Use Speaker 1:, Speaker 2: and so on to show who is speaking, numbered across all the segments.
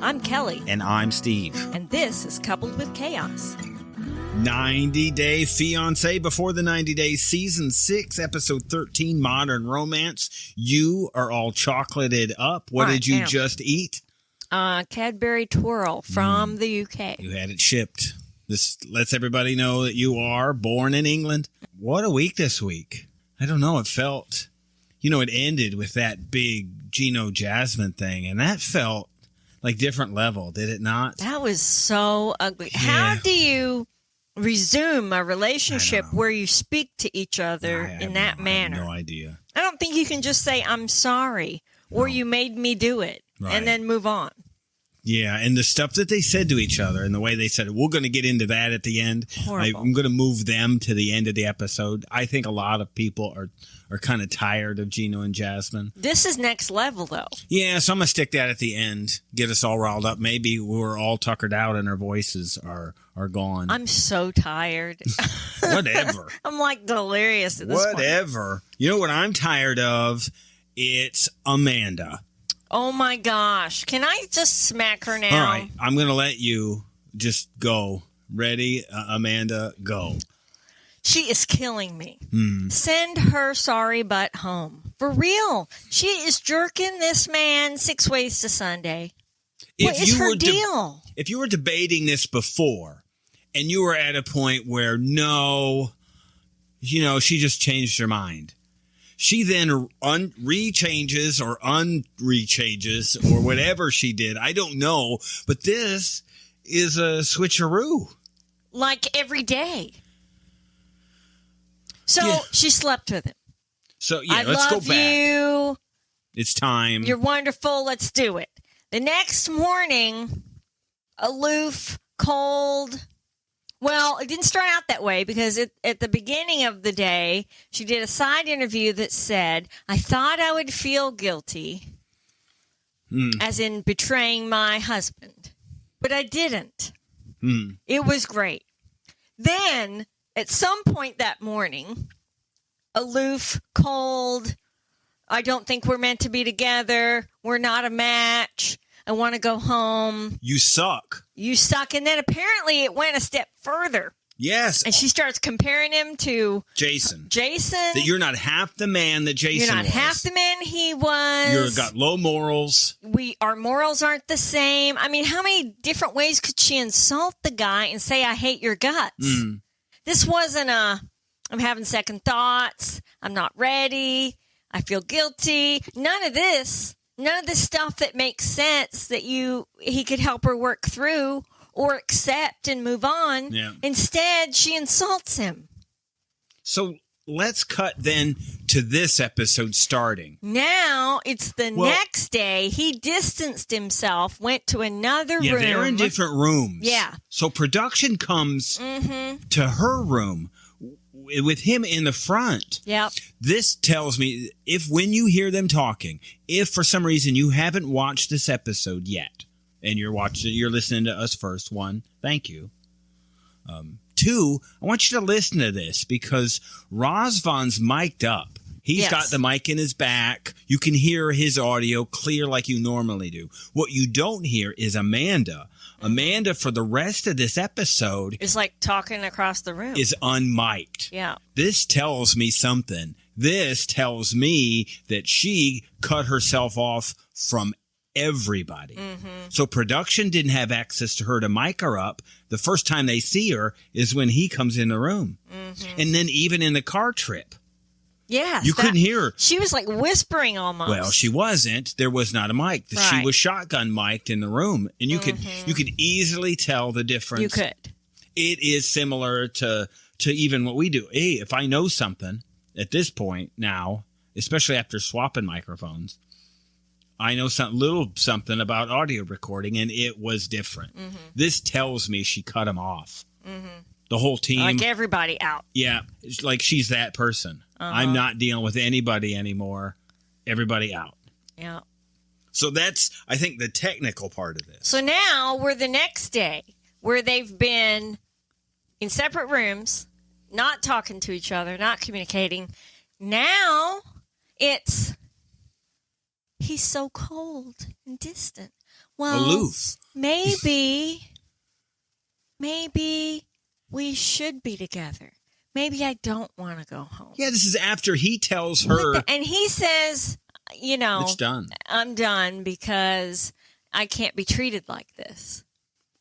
Speaker 1: I'm Kelly.
Speaker 2: And I'm Steve.
Speaker 1: And this is Coupled with Chaos.
Speaker 2: 90 Day Fiancé before the 90 Days, Season 6, Episode 13, Modern Romance. You are all chocolated up. What did you just eat?
Speaker 1: Cadbury Twirl from the UK.
Speaker 2: You had it shipped. This lets everybody know that you are born in England. What a week this week. I don't know. It felt, it ended with that big Gino Jasmine thing, and that felt like different level, did it not?
Speaker 1: That was so ugly.
Speaker 2: Yeah.
Speaker 1: How do you resume a relationship where you speak to each other in that manner?
Speaker 2: I have no idea.
Speaker 1: I don't think you can just say, I'm sorry, or you made me do it, and then move on.
Speaker 2: Yeah, and the stuff that they said to each other and the way they said it, we're going to get into that at the end.
Speaker 1: Horrible.
Speaker 2: I'm going to move them to the end of the episode. I think a lot of people are kind of tired of Gino and Jasmine.
Speaker 1: This is next level, though.
Speaker 2: Yeah, so I'm going to stick that at the end, get us all riled up. Maybe we're all tuckered out and our voices are gone.
Speaker 1: I'm so tired.
Speaker 2: Whatever.
Speaker 1: I'm like delirious at this point.
Speaker 2: Whatever. You know what I'm tired of? It's Amanda.
Speaker 1: Oh, my gosh. Can I just smack her now?
Speaker 2: All right. I'm going to let you just go. Ready, Amanda, go.
Speaker 1: She is killing me. Send her sorry butt home. For real. She is jerking this man 6 ways to Sunday. What is her deal?
Speaker 2: If you were debating this before and you were at a point where, no, she just changed her mind. She then re-changes or un-re-changes or whatever she did. I don't know. But this is a switcheroo.
Speaker 1: Like every day. So she slept with him.
Speaker 2: So, let's go back.
Speaker 1: You.
Speaker 2: It's time.
Speaker 1: You're wonderful. Let's do it. The next morning, aloof, cold. Well, it didn't start out that way because at the beginning of the day, she did a side interview that said, I thought I would feel guilty, as in betraying my husband, but I didn't. It was great. Then, at some point that morning, aloof, cold, I don't think we're meant to be together, we're not a match, I want to go home.
Speaker 2: You suck.
Speaker 1: You suck. And then apparently it went a step further.
Speaker 2: Yes.
Speaker 1: And she starts comparing him to
Speaker 2: Jason.
Speaker 1: That
Speaker 2: you're not half the man that Jason was.
Speaker 1: You're not half the man he was.
Speaker 2: You've got low morals.
Speaker 1: Our morals aren't the same. I mean, how many different ways could she insult the guy and say, I hate your guts? This wasn't I'm having second thoughts. I'm not ready. I feel guilty. None of this stuff that makes sense that he could help her work through or accept and move on.
Speaker 2: Yeah.
Speaker 1: Instead, she insults him.
Speaker 2: So let's cut then to this episode starting.
Speaker 1: Now it's the next day. He distanced himself, went to another room.
Speaker 2: Yeah, they're in different rooms.
Speaker 1: Yeah.
Speaker 2: So production comes to her room with him in the front.
Speaker 1: Yep.
Speaker 2: This tells me when you hear them talking, if for some reason you haven't watched this episode yet, and you're listening to us first, 1, thank you. 2, I want you to listen to this because Razvan's mic'd up. He's got the mic in his back. You can hear his audio clear like you normally do. What you don't hear is Amanda. Amanda, for the rest of this episode,
Speaker 1: is like talking across the room.
Speaker 2: Is unmiked.
Speaker 1: Yeah.
Speaker 2: This tells me something. This tells me that she cut herself off from everybody. So production didn't have access to her to mic her up. The first time they see her is when he comes in the room. And then even in the car trip.
Speaker 1: Yes.
Speaker 2: You couldn't hear her.
Speaker 1: She was like whispering almost.
Speaker 2: Well, she wasn't. There was not a mic.
Speaker 1: Right.
Speaker 2: She was shotgun mic'd in the room. And you could easily tell the difference.
Speaker 1: You could.
Speaker 2: It is similar to even what we do. Hey, if I know something at this point now, especially after swapping microphones, I know little something about audio recording, and it was different. This tells me she cut him off. The whole team.
Speaker 1: Like everybody out.
Speaker 2: Yeah. It's like she's that person. I'm not dealing with anybody anymore. Everybody out.
Speaker 1: Yeah.
Speaker 2: So that's, I think, the technical part of this.
Speaker 1: So now we're the next day where they've been in separate rooms, not talking to each other, not communicating. Now it's, he's so cold and distant. Well,
Speaker 2: aloof.
Speaker 1: Maybe we should be together. Maybe I don't want to go home.
Speaker 2: Yeah, this is after he tells her.
Speaker 1: And he says,
Speaker 2: it's done.
Speaker 1: I'm done because I can't be treated like this.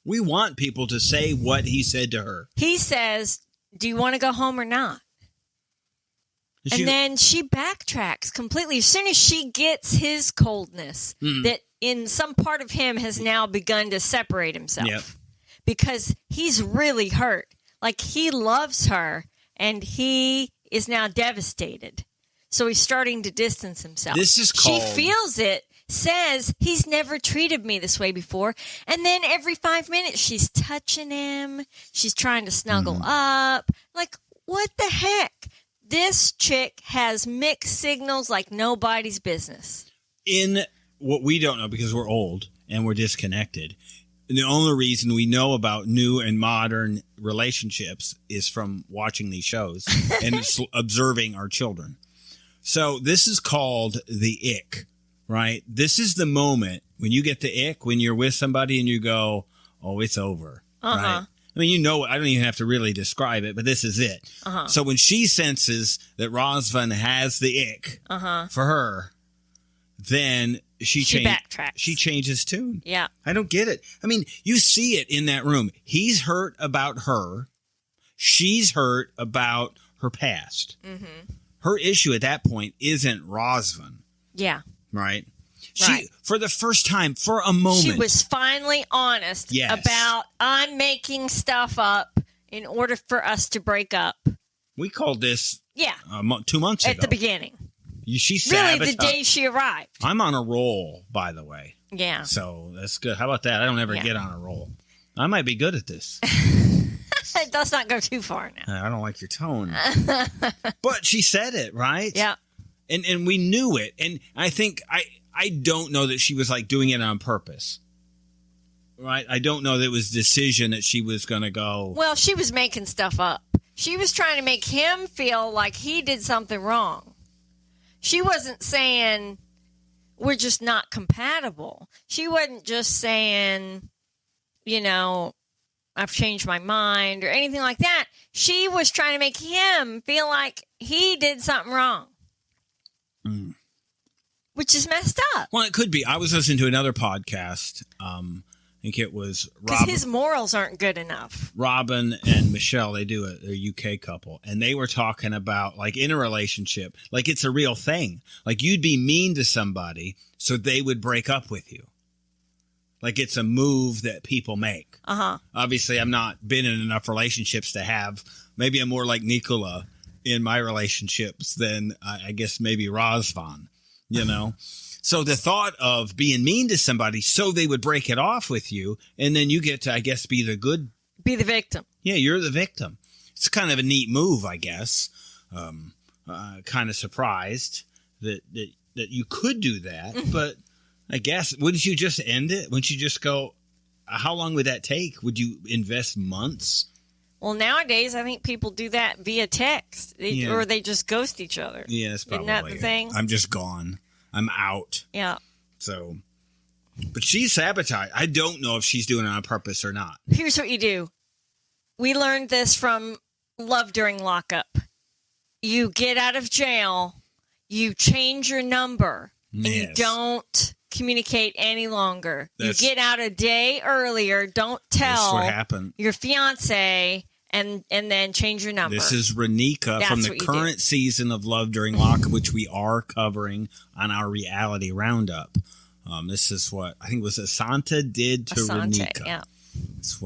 Speaker 2: We want people to say what he said to her.
Speaker 1: He says, do you want to go home or not? And then she backtracks completely. As soon as she gets his coldness, that in some part of him has now begun to separate himself.
Speaker 2: Yep.
Speaker 1: Because he's really hurt. Like, he loves her, and he is now devastated. So he's starting to distance himself.
Speaker 2: This is called...
Speaker 1: She feels it, says, he's never treated me this way before. And then every 5 minutes, she's touching him. She's trying to snuggle up. Like, what the heck? This chick has mixed signals like nobody's business. In
Speaker 2: what we don't know, because we're old and we're disconnected, the only reason we know about new and modern relationships is from watching these shows and observing our children. So this is called the ick, right? This is the moment when you get the ick, when you're with somebody and you go, oh, it's over, right? I mean, I don't even have to really describe it, but this is it. So when she senses that Razvan has the ick for her, then she
Speaker 1: backtracks.
Speaker 2: She changes tune.
Speaker 1: Yeah.
Speaker 2: I don't get it. I mean, you see it in that room. He's hurt about her. She's hurt about her past. Her issue at that point isn't Razvan.
Speaker 1: Yeah.
Speaker 2: Right? She, for the first time, for a moment.
Speaker 1: She was finally honest about, I'm making stuff up in order for us to break up.
Speaker 2: We called this 2 months ago.
Speaker 1: At the beginning.
Speaker 2: She
Speaker 1: really, the day she arrived.
Speaker 2: I'm on a roll, by the way.
Speaker 1: Yeah.
Speaker 2: So that's good. How about that? I don't ever get on a roll. I might be good at this.
Speaker 1: Let's not go too far now.
Speaker 2: I don't like your tone. But she said it, right?
Speaker 1: Yeah.
Speaker 2: And we knew it. And I think I don't know that she was like doing it on purpose. Right? I don't know that it was a decision that she was going to go.
Speaker 1: Well, she was making stuff up. She was trying to make him feel like he did something wrong. She wasn't saying we're just not compatible. She wasn't just saying, I've changed my mind or anything like that. She was trying to make him feel like he did something wrong. Which is messed up.
Speaker 2: Well, it could be. I was listening to another podcast. I think it was Robin.
Speaker 1: Because his morals aren't good enough.
Speaker 2: Robin and Michelle, they're a UK couple. And they were talking about, like, in a relationship, like it's a real thing. Like, you'd be mean to somebody so they would break up with you. Like, it's a move that people make. Obviously, I've not been in enough relationships to have. Maybe I'm more like Nicola in my relationships than, I guess, maybe Razvan. So the thought of being mean to somebody so they would break it off with you, and then you get to, I guess, be the victim. Yeah, you're the victim. It's kind of a neat move, I guess. Kind of surprised that you could do that, but I guess, wouldn't you just end it? Wouldn't you just go, how long would that take? Would you invest months?
Speaker 1: Well, nowadays, I think people do that via text, or they just ghost each other.
Speaker 2: Yeah, that's probably
Speaker 1: Isn't that the thing?
Speaker 2: I'm just gone. I'm out.
Speaker 1: Yeah.
Speaker 2: So, but she's sabotaged. I don't know if she's doing it on purpose or not.
Speaker 1: Here's what you do. We learned this from Love During Lockup. You get out of jail, you change your number, and you don't communicate any longer. You get out a day earlier. Don't tell
Speaker 2: what happened.
Speaker 1: Your fiance, and then change your number.
Speaker 2: This is Renika from the current season of Love During Lockup, which we are covering on our reality roundup. This is what I think was Asante did to Renika.
Speaker 1: Yeah.
Speaker 2: That's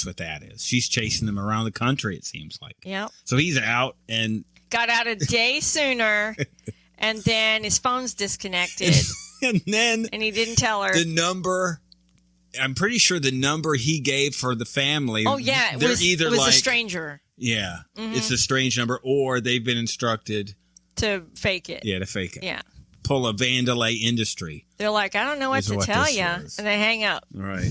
Speaker 2: what that is. She's chasing them around the country, it seems like.
Speaker 1: Yeah.
Speaker 2: So he's out and
Speaker 1: got out a day sooner, and then his phone's disconnected.
Speaker 2: And
Speaker 1: he didn't tell her.
Speaker 2: The number, I'm pretty sure the number he gave for the family.
Speaker 1: Oh, yeah. It was a stranger.
Speaker 2: Yeah. It's a strange number, or they've been instructed
Speaker 1: to fake it.
Speaker 2: Yeah, to fake it.
Speaker 1: Yeah.
Speaker 2: Pull a Vandalay industry.
Speaker 1: They're like, I don't know what to tell you. And they hang up.
Speaker 2: Right.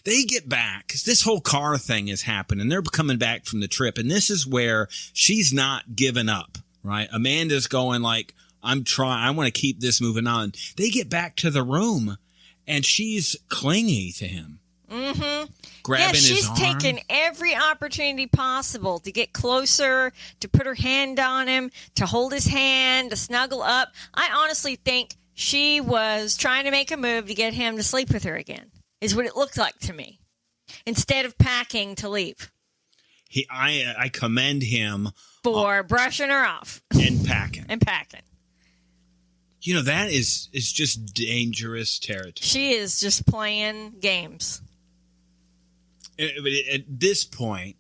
Speaker 2: They get back, because this whole car thing has happened, and they're coming back from the trip. And this is where she's not giving up, right? Amanda's going like, I want to keep this moving on. They get back to the room, And she's clingy to him.
Speaker 1: Mm-hmm.
Speaker 2: Grabbing his
Speaker 1: she's
Speaker 2: arm.
Speaker 1: taken every opportunity possible to get closer, to put her hand on him, to hold his hand, to snuggle up. I honestly think she was trying to make a move to get him to sleep with her again, is what it looked like to me, instead of packing to leave.
Speaker 2: I commend him
Speaker 1: for brushing her off.
Speaker 2: And packing. You know, that is just dangerous territory.
Speaker 1: She is just playing games.
Speaker 2: At this point,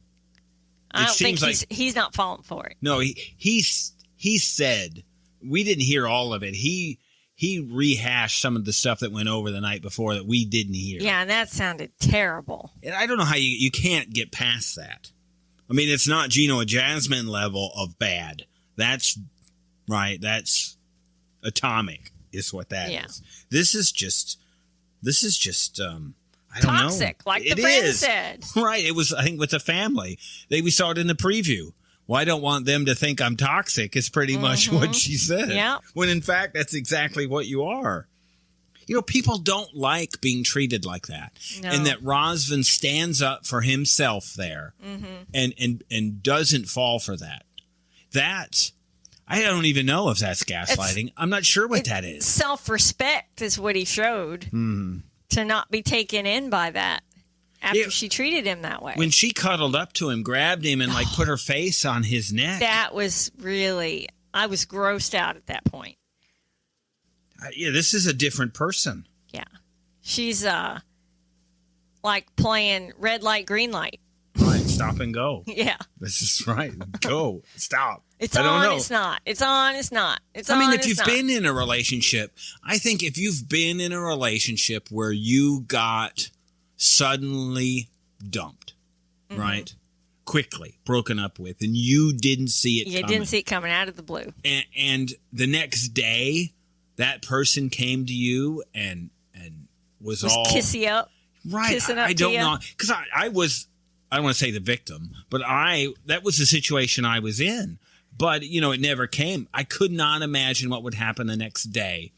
Speaker 1: I don't think he's not falling for it.
Speaker 2: No, he said, we didn't hear all of it. He rehashed some of the stuff that went over the night before that we didn't hear.
Speaker 1: Yeah, and that sounded terrible.
Speaker 2: And I don't know how you can't get past that. I mean, it's not Gino and Jasmine level of bad. That's right. That's atomic is what that is. This is just I don't know.
Speaker 1: Toxic, like the friend said.
Speaker 2: Right. It was, I think, with the family. We saw it in the preview. Well, I don't want them to think I'm toxic is pretty much what she said.
Speaker 1: Yeah.
Speaker 2: When in fact, that's exactly what you are. You know, people don't like being treated like that. No. And that Razvan stands up for himself there and doesn't fall for that. That's, I don't even know if that's gaslighting. I'm not sure what that is.
Speaker 1: Self-respect is what he showed to not be taken in by that after she treated him that way.
Speaker 2: When she cuddled up to him, grabbed him, and put her face on his neck.
Speaker 1: That was really, I was grossed out at that point.
Speaker 2: Yeah, this is a different person.
Speaker 1: Yeah. She's like playing red light, green light.
Speaker 2: Right, stop and go.
Speaker 1: Yeah.
Speaker 2: This is right. Go. Stop.
Speaker 1: It's on, it's not. It's on, it's not. It's on,
Speaker 2: I mean, if you've been in a relationship, I think if you've been in a relationship where you got suddenly dumped, right? Quickly broken up with, and you didn't see it coming.
Speaker 1: You didn't see it coming out of the blue.
Speaker 2: And the next day, that person came to you and was all
Speaker 1: kissy up.
Speaker 2: Right.
Speaker 1: Kissing up
Speaker 2: I don't
Speaker 1: to
Speaker 2: know. Because I was, I don't want to say the victim, but that was the situation I was in. But, you know, it never came. I could not imagine what would happen the next day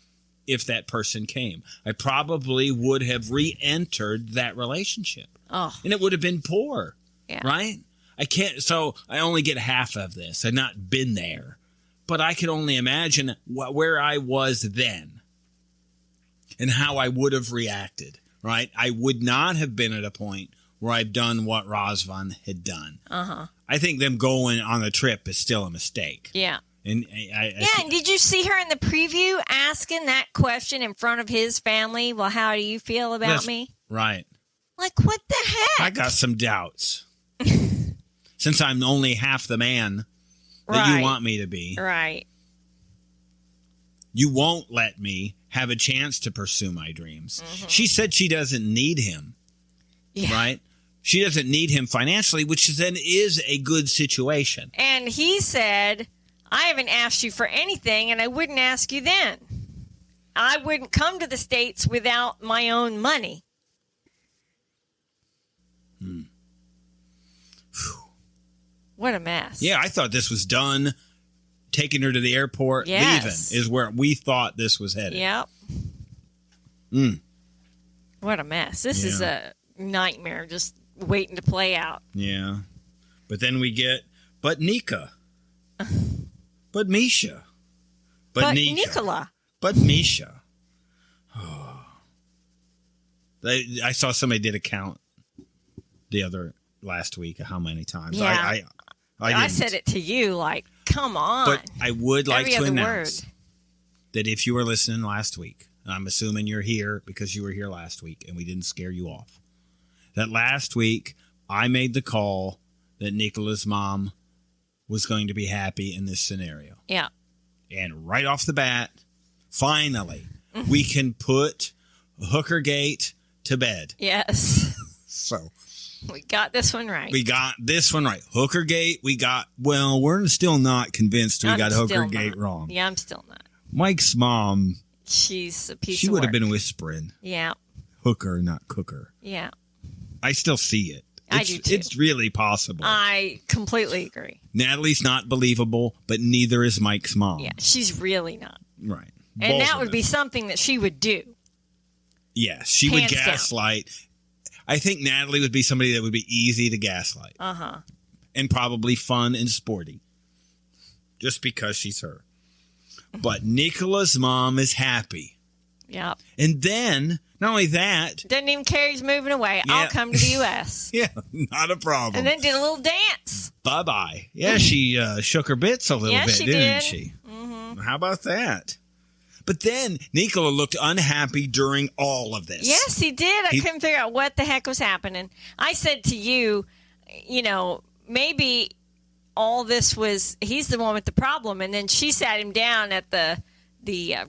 Speaker 2: if that person came. I probably would have re-entered that relationship.
Speaker 1: Oh.
Speaker 2: And it would have been poor.
Speaker 1: Yeah.
Speaker 2: Right? So I only get half of this. I've not been there. But I could only imagine where I was then and how I would have reacted. Right? I would not have been at a point where I've done what Razvan had done. I think them going on the trip is still a mistake.
Speaker 1: Yeah.
Speaker 2: And
Speaker 1: and did you see her in the preview asking that question in front of his family? Well, how do you feel about me?
Speaker 2: Right.
Speaker 1: Like, what the heck?
Speaker 2: I got some doubts. Since I'm only half the man that you want me to be.
Speaker 1: Right.
Speaker 2: You won't let me have a chance to pursue my dreams. She said she doesn't need him. Yeah. Right? She doesn't need him financially, which then is a good situation.
Speaker 1: And he said, I haven't asked you for anything, and I wouldn't ask you then. I wouldn't come to the States without my own money. What a mess.
Speaker 2: Yeah, I thought this was done. Taking her to the airport, leaving is where we thought this was headed.
Speaker 1: Yep. What a mess. This is a nightmare just waiting to play out.
Speaker 2: Yeah. But then we get, but Nika. But Meisha.
Speaker 1: But Nicola.
Speaker 2: But Meisha. Oh. I saw somebody did a count last week of how many times.
Speaker 1: Yeah. I said it to you like, come on.
Speaker 2: But I would like to announce that if you were listening last week, and I'm assuming you're here because you were here last week and we didn't scare you off, that last week I made the call that Nicola's mom was going to be happy in this scenario.
Speaker 1: Yeah.
Speaker 2: And right off the bat, finally, we can put Hookergate to bed.
Speaker 1: Yes.
Speaker 2: So
Speaker 1: we got this one right.
Speaker 2: Hookergate, we're still not convinced we got Hookergate wrong.
Speaker 1: Yeah, I'm still not.
Speaker 2: Mike's mom,
Speaker 1: she's a piece of work.
Speaker 2: She would have been whispering.
Speaker 1: Yeah.
Speaker 2: Hooker, not cooker.
Speaker 1: Yeah.
Speaker 2: I still see it.
Speaker 1: I do too.
Speaker 2: It's really possible.
Speaker 1: I completely agree.
Speaker 2: Natalie's not believable, but neither is Mike's mom.
Speaker 1: Yeah, she's really not.
Speaker 2: Right.
Speaker 1: And that would be something that she would do.
Speaker 2: Yes, she would
Speaker 1: Hands down.
Speaker 2: gaslight. I think Natalie would be somebody that would be easy to gaslight. And probably fun and sporty. Just because she's her. But Nicola's mom is happy.
Speaker 1: Yep.
Speaker 2: And then, not only that...
Speaker 1: Doesn't even care he's moving away.
Speaker 2: Yeah.
Speaker 1: I'll come to the U.S.
Speaker 2: Yeah, not a problem.
Speaker 1: And then did a little dance.
Speaker 2: Bye-bye. Yeah, she shook her bits a little bit,
Speaker 1: she
Speaker 2: didn't
Speaker 1: did.
Speaker 2: she? Mm-hmm. How about that? But then Nicola looked unhappy during all of this.
Speaker 1: Yes, he did. I couldn't figure out what the heck was happening. I said to you, maybe all this was, he's the one with the problem. And then she sat him down at the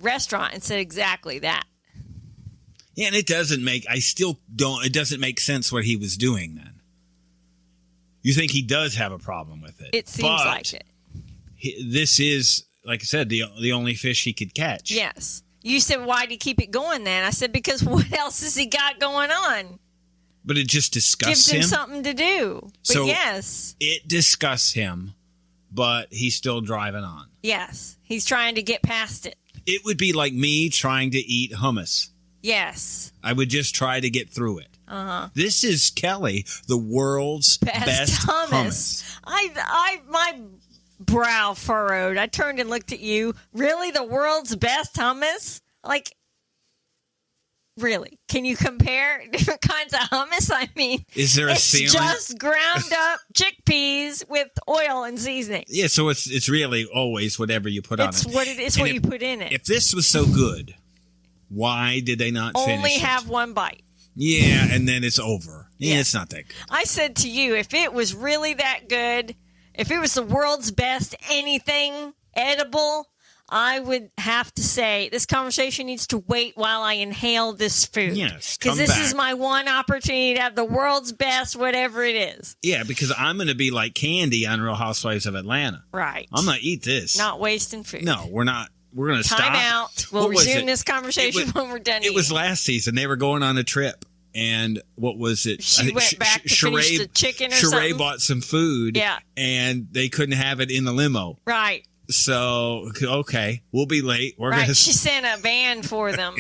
Speaker 1: restaurant and said exactly that.
Speaker 2: Yeah, and it doesn't make sense what he was doing then. You think he does have a problem with it.
Speaker 1: It seems like it.
Speaker 2: This is, like I said, the only fish he could catch.
Speaker 1: Yes. You said, why do you keep it going then? I said, because what else has he got going on?
Speaker 2: But it just disgusts him.
Speaker 1: Gives him something to do. But
Speaker 2: so
Speaker 1: yes.
Speaker 2: It disgusts him, but he's still driving on.
Speaker 1: Yes. He's trying to get past it.
Speaker 2: It would be like me trying to eat hummus.
Speaker 1: Yes.
Speaker 2: I would just try to get through it. This is Kelly, the world's best hummus.
Speaker 1: My brow furrowed. I turned and looked at you. Really? The world's best hummus? Like, really? Can you compare different kinds of hummus? I mean,
Speaker 2: is there a ceiling?
Speaker 1: It's just ground up chickpeas with oil and seasoning.
Speaker 2: Yeah, so it's really always whatever you put on it.
Speaker 1: It's what you put in it.
Speaker 2: If this was so good, why did they not finish it?
Speaker 1: Only have one bite.
Speaker 2: Yeah, and then it's over. Yeah, it's not that good.
Speaker 1: I said to you, if it was really that good, if it was the world's best anything edible, I would have to say this conversation needs to wait while I inhale this food.
Speaker 2: Yes,
Speaker 1: because this is my one opportunity to have the world's best, whatever it is.
Speaker 2: Yeah, because I'm going to be like Candy on Real Housewives of Atlanta.
Speaker 1: Right.
Speaker 2: I'm going to eat this.
Speaker 1: Not wasting food.
Speaker 2: No, we're not. We're going to stop.
Speaker 1: Time out. We'll resume this conversation when we're done eating.
Speaker 2: It was last season. They were going on a trip. And what was it?
Speaker 1: She went back to finish the chicken or something.
Speaker 2: Sheree bought some food.
Speaker 1: Yeah.
Speaker 2: And they couldn't have it in the limo.
Speaker 1: Right.
Speaker 2: So, okay, we'll be late.
Speaker 1: She sent a van for them.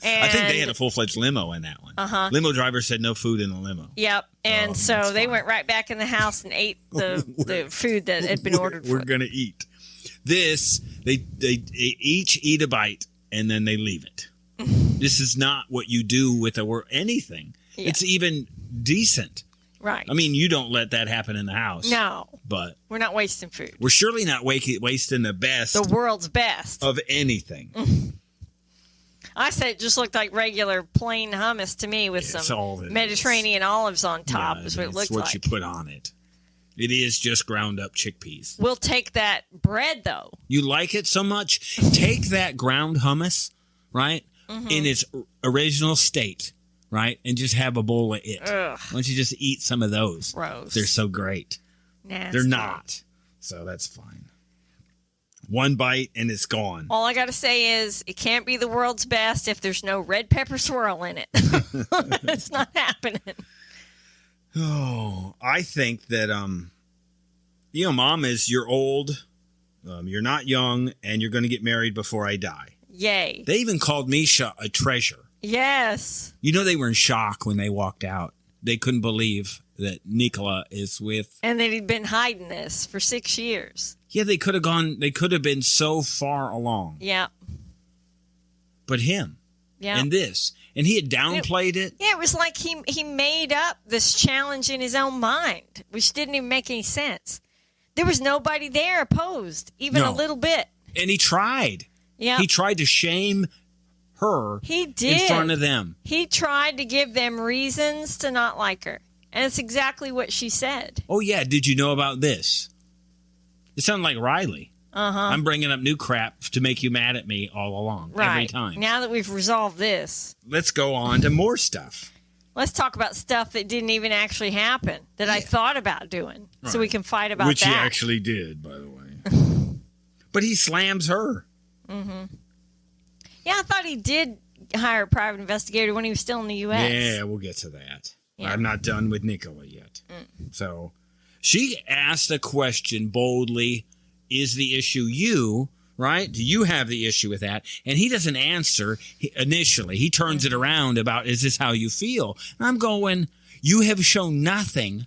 Speaker 1: And
Speaker 2: I think they had a full-fledged limo in that one. Limo driver said no food in the limo.
Speaker 1: Yep. And so they went right back in the house and ate the food that had been ordered for
Speaker 2: We're going to eat. This, they each eat a bite and then they leave it. This is not what you do with anything. Yeah. It's even decent.
Speaker 1: Right.
Speaker 2: I mean, you don't let that happen in the house.
Speaker 1: No.
Speaker 2: But
Speaker 1: we're not wasting food.
Speaker 2: We're surely not wasting the best.
Speaker 1: The world's best.
Speaker 2: Of anything.
Speaker 1: I said it just looked like regular plain hummus to me with some Mediterranean olives on top is what it looked like.
Speaker 2: That's what you put on it. It is just ground up chickpeas.
Speaker 1: We'll take that bread, though.
Speaker 2: You like it so much? Take that ground hummus, right, in its original state, right, and just have a bowl of it.
Speaker 1: Ugh.
Speaker 2: Why don't you just eat some of those?
Speaker 1: Gross.
Speaker 2: They're so great.
Speaker 1: Nasty.
Speaker 2: They're not. So that's fine. One bite and it's gone.
Speaker 1: All I got to say is it can't be the world's best if there's no red pepper swirl in it. It's not happening.
Speaker 2: Oh, I think that, Mom, you're old, you're not young, and you're going to get married before I die.
Speaker 1: Yay.
Speaker 2: They even called Meisha a treasure.
Speaker 1: Yes.
Speaker 2: They were in shock when they walked out. They couldn't believe that Nicola is with.
Speaker 1: And that he'd been hiding this for 6 years.
Speaker 2: Yeah, they could have been so far along.
Speaker 1: Yeah.
Speaker 2: But him.
Speaker 1: Yeah.
Speaker 2: And this. And he had downplayed it.
Speaker 1: Yeah, it was like he made up this challenge in his own mind, which didn't even make any sense. There was nobody there opposed, even a little bit.
Speaker 2: And he tried.
Speaker 1: Yeah.
Speaker 2: He tried to shame her.
Speaker 1: He did.
Speaker 2: In front of them.
Speaker 1: He tried to give them reasons to not like her. And it's exactly what she said.
Speaker 2: Oh, yeah. Did you know about this? It sounded like Riley. I'm bringing up new crap to make you mad at me all along.
Speaker 1: Right.
Speaker 2: Every time.
Speaker 1: Now that we've resolved this.
Speaker 2: Let's go on to more stuff.
Speaker 1: Let's talk about stuff that didn't even actually happen that I thought about doing. Right. So we can fight about
Speaker 2: Which
Speaker 1: that.
Speaker 2: Which he actually did, by the way. But he slams her.
Speaker 1: Mm-hmm. Yeah, I thought he did hire a private investigator when he was still in the U.S.
Speaker 2: Yeah, we'll get to that. Yeah. I'm not done with Nicola yet. So she asked a question boldly. Is the issue you, right? Do you have the issue with that? And he doesn't answer initially. He turns it around about, is this how you feel? And I'm going, you have shown nothing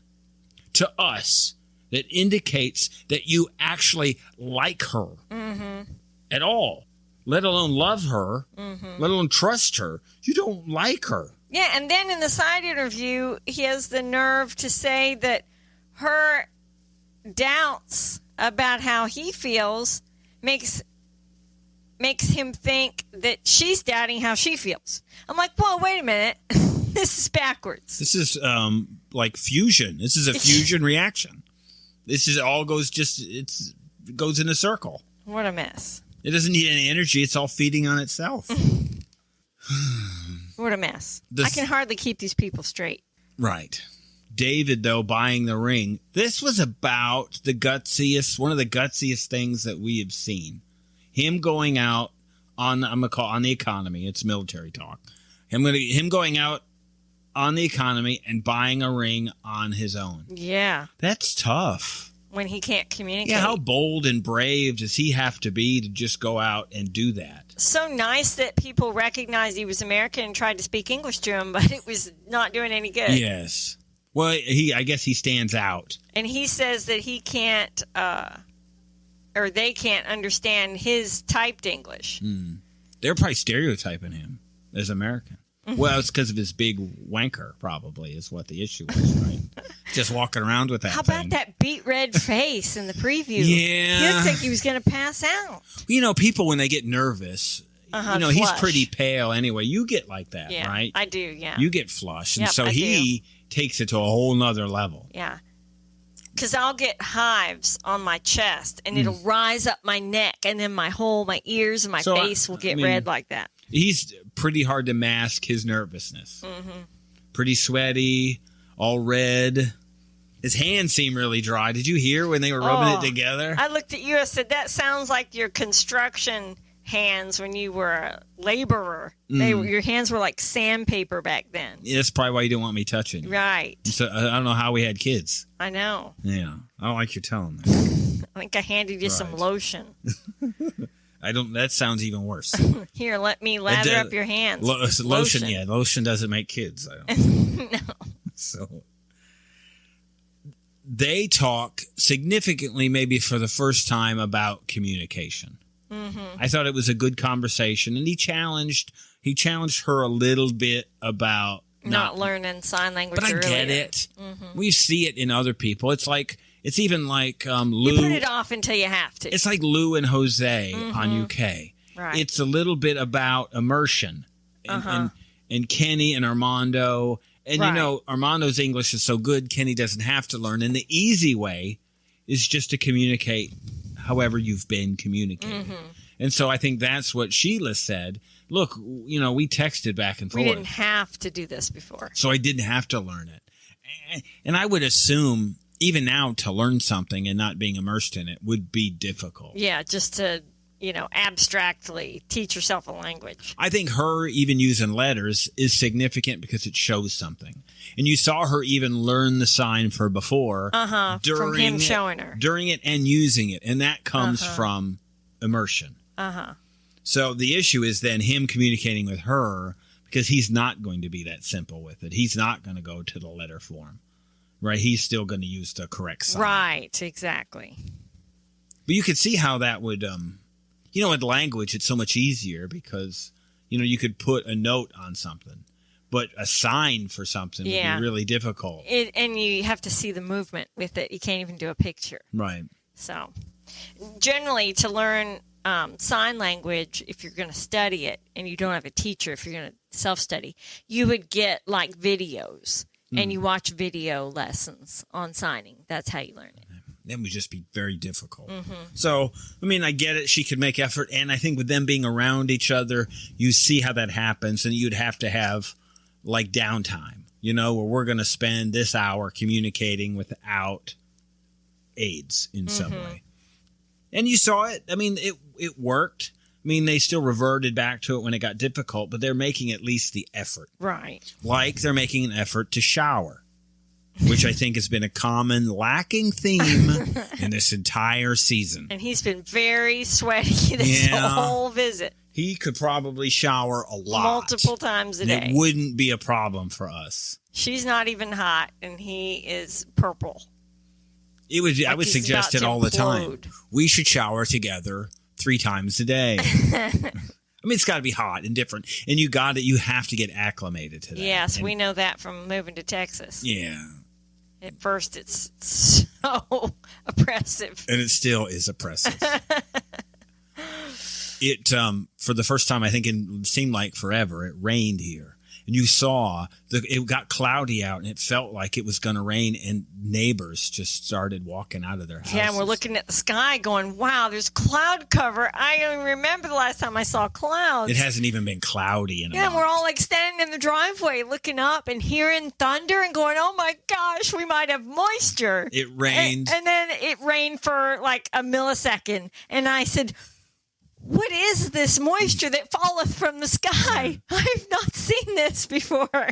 Speaker 2: to us that indicates that you actually like her at all, let alone love her, let alone trust her. You don't like her.
Speaker 1: Yeah, and then in the side interview, he has the nerve to say that her doubts about how he feels makes him think that she's doubting how she feels. I'm like, whoa, wait a minute. This is backwards.
Speaker 2: This is like fusion. This is a fusion reaction. This is all goes it goes in a circle.
Speaker 1: What a mess.
Speaker 2: It doesn't need any energy. It's all feeding on itself.
Speaker 1: What a mess. I can hardly keep these people straight.
Speaker 2: Right. David, though, buying the ring. This was about one of the gutsiest things that we have seen. Him going out on the economy. It's military talk. Him going out on the economy and buying a ring on his own.
Speaker 1: Yeah.
Speaker 2: That's tough.
Speaker 1: When he can't communicate.
Speaker 2: Yeah, how bold and brave does he have to be to just go out and do that?
Speaker 1: So nice that people recognized he was American and tried to speak English to him, but it was not doing any good.
Speaker 2: Yes. Well, I guess he stands out. And
Speaker 1: he says that he can't, or they can't understand his typed English.
Speaker 2: They're probably stereotyping him as American. Well, it's because of his big wanker, probably, is what the issue was, right? Just walking around with that
Speaker 1: How
Speaker 2: thing.
Speaker 1: about that beet red face in the preview?
Speaker 2: Yeah.
Speaker 1: He looked like he was going to pass out.
Speaker 2: You know, people, when they get nervous, he's pretty pale anyway. You get like that, right?
Speaker 1: I do, yeah.
Speaker 2: You get flushed. And so
Speaker 1: I
Speaker 2: he takes it to a whole nother level.
Speaker 1: Yeah. Because I'll get hives on my chest, and it'll rise up my neck, and then my ears and my face will get red like that.
Speaker 2: He's pretty hard to mask his nervousness. Pretty sweaty, all red. His hands seem really dry. Did you hear when they were rubbing it together?
Speaker 1: I looked at you. I said, that sounds like your construction hands when you were a laborer. Your hands were like sandpaper back then.
Speaker 2: Yeah, that's probably why you didn't want me touching you.
Speaker 1: Right.
Speaker 2: So I don't know how we had kids.
Speaker 1: I know.
Speaker 2: Yeah. I don't like you telling that.
Speaker 1: I think I handed you some lotion.
Speaker 2: That sounds even worse.
Speaker 1: Here, let me lather up your hands.
Speaker 2: Lotion, yeah. Lotion doesn't make kids. I don't
Speaker 1: No.
Speaker 2: So they talk significantly, maybe for the first time, about communication. I thought it was a good conversation, and he challenged her a little bit about
Speaker 1: not learning sign language.
Speaker 2: But I get it. We see it in other people. It's even like Lou.
Speaker 1: You put it off until you have to.
Speaker 2: It's like Lou and Jose on UK.
Speaker 1: Right.
Speaker 2: It's a little bit about immersion, and Kenny and Armando. And you know, Armando's English is so good, Kenny doesn't have to learn. And the easy way is just to communicate however you've been communicating. And so I think that's what Shelia said. Look, we texted back and forth.
Speaker 1: We didn't have to do this before.
Speaker 2: So I didn't have to learn it. And I would assume, even now, to learn something and not being immersed in it would be difficult.
Speaker 1: Yeah, just to, abstractly teach yourself a language.
Speaker 2: I think her even using letters is significant because it shows something. And you saw her even learn the sign for before.
Speaker 1: From him showing her.
Speaker 2: During it and using it. And that comes from immersion. So the issue is then him communicating with her, because he's not going to be that simple with it. He's not going to go to the letter form. Right? He's still going to use the correct sign.
Speaker 1: Right, exactly.
Speaker 2: But you could see how that would, with language, it's so much easier because, you could put a note on something. But a sign for something would be really difficult.
Speaker 1: And you have to see the movement with it. You can't even do a picture.
Speaker 2: Right.
Speaker 1: So, generally, to learn sign language, if you're going to study it and you don't have a teacher, if you're going to self-study, you would get like videos. And you watch video lessons on signing. That's how you learn it.
Speaker 2: That would just be very difficult. So, I get it. She could make effort. And I think with them being around each other, you see how that happens. And you'd have to have like downtime, where we're going to spend this hour communicating without aids in some way. And you saw it. It worked. They still reverted back to it when it got difficult, but they're making at least the effort.
Speaker 1: Right.
Speaker 2: Like they're making an effort to shower. which I think has been a common lacking theme in this entire season.
Speaker 1: And he's been very sweaty this whole visit.
Speaker 2: He could probably shower a lot.
Speaker 1: Multiple times a day.
Speaker 2: It wouldn't be a problem for us.
Speaker 1: She's not even hot, and he is purple.
Speaker 2: I would suggest it all the time. We should shower together 3 times a day. I mean, it's got to be hot and different. And you have to get acclimated to that.
Speaker 1: Yes, we know that from moving to Texas.
Speaker 2: Yeah.
Speaker 1: At first, it's so oppressive.
Speaker 2: And it still is oppressive. It, for the first time, I think it seemed like forever, it rained here. And you saw, it got cloudy out, and it felt like it was going to rain, and neighbors just started walking out of their houses.
Speaker 1: Yeah, and we're looking at the sky going, wow, there's cloud cover. I don't even remember the last time I saw clouds.
Speaker 2: It hasn't even been cloudy in a month.
Speaker 1: Yeah, we're all like standing in the driveway looking up and hearing thunder and going, oh my gosh, we might have moisture.
Speaker 2: It rained.
Speaker 1: And then it rained for like a millisecond. And I said, what is this moisture that falleth from the sky? I've not seen this before.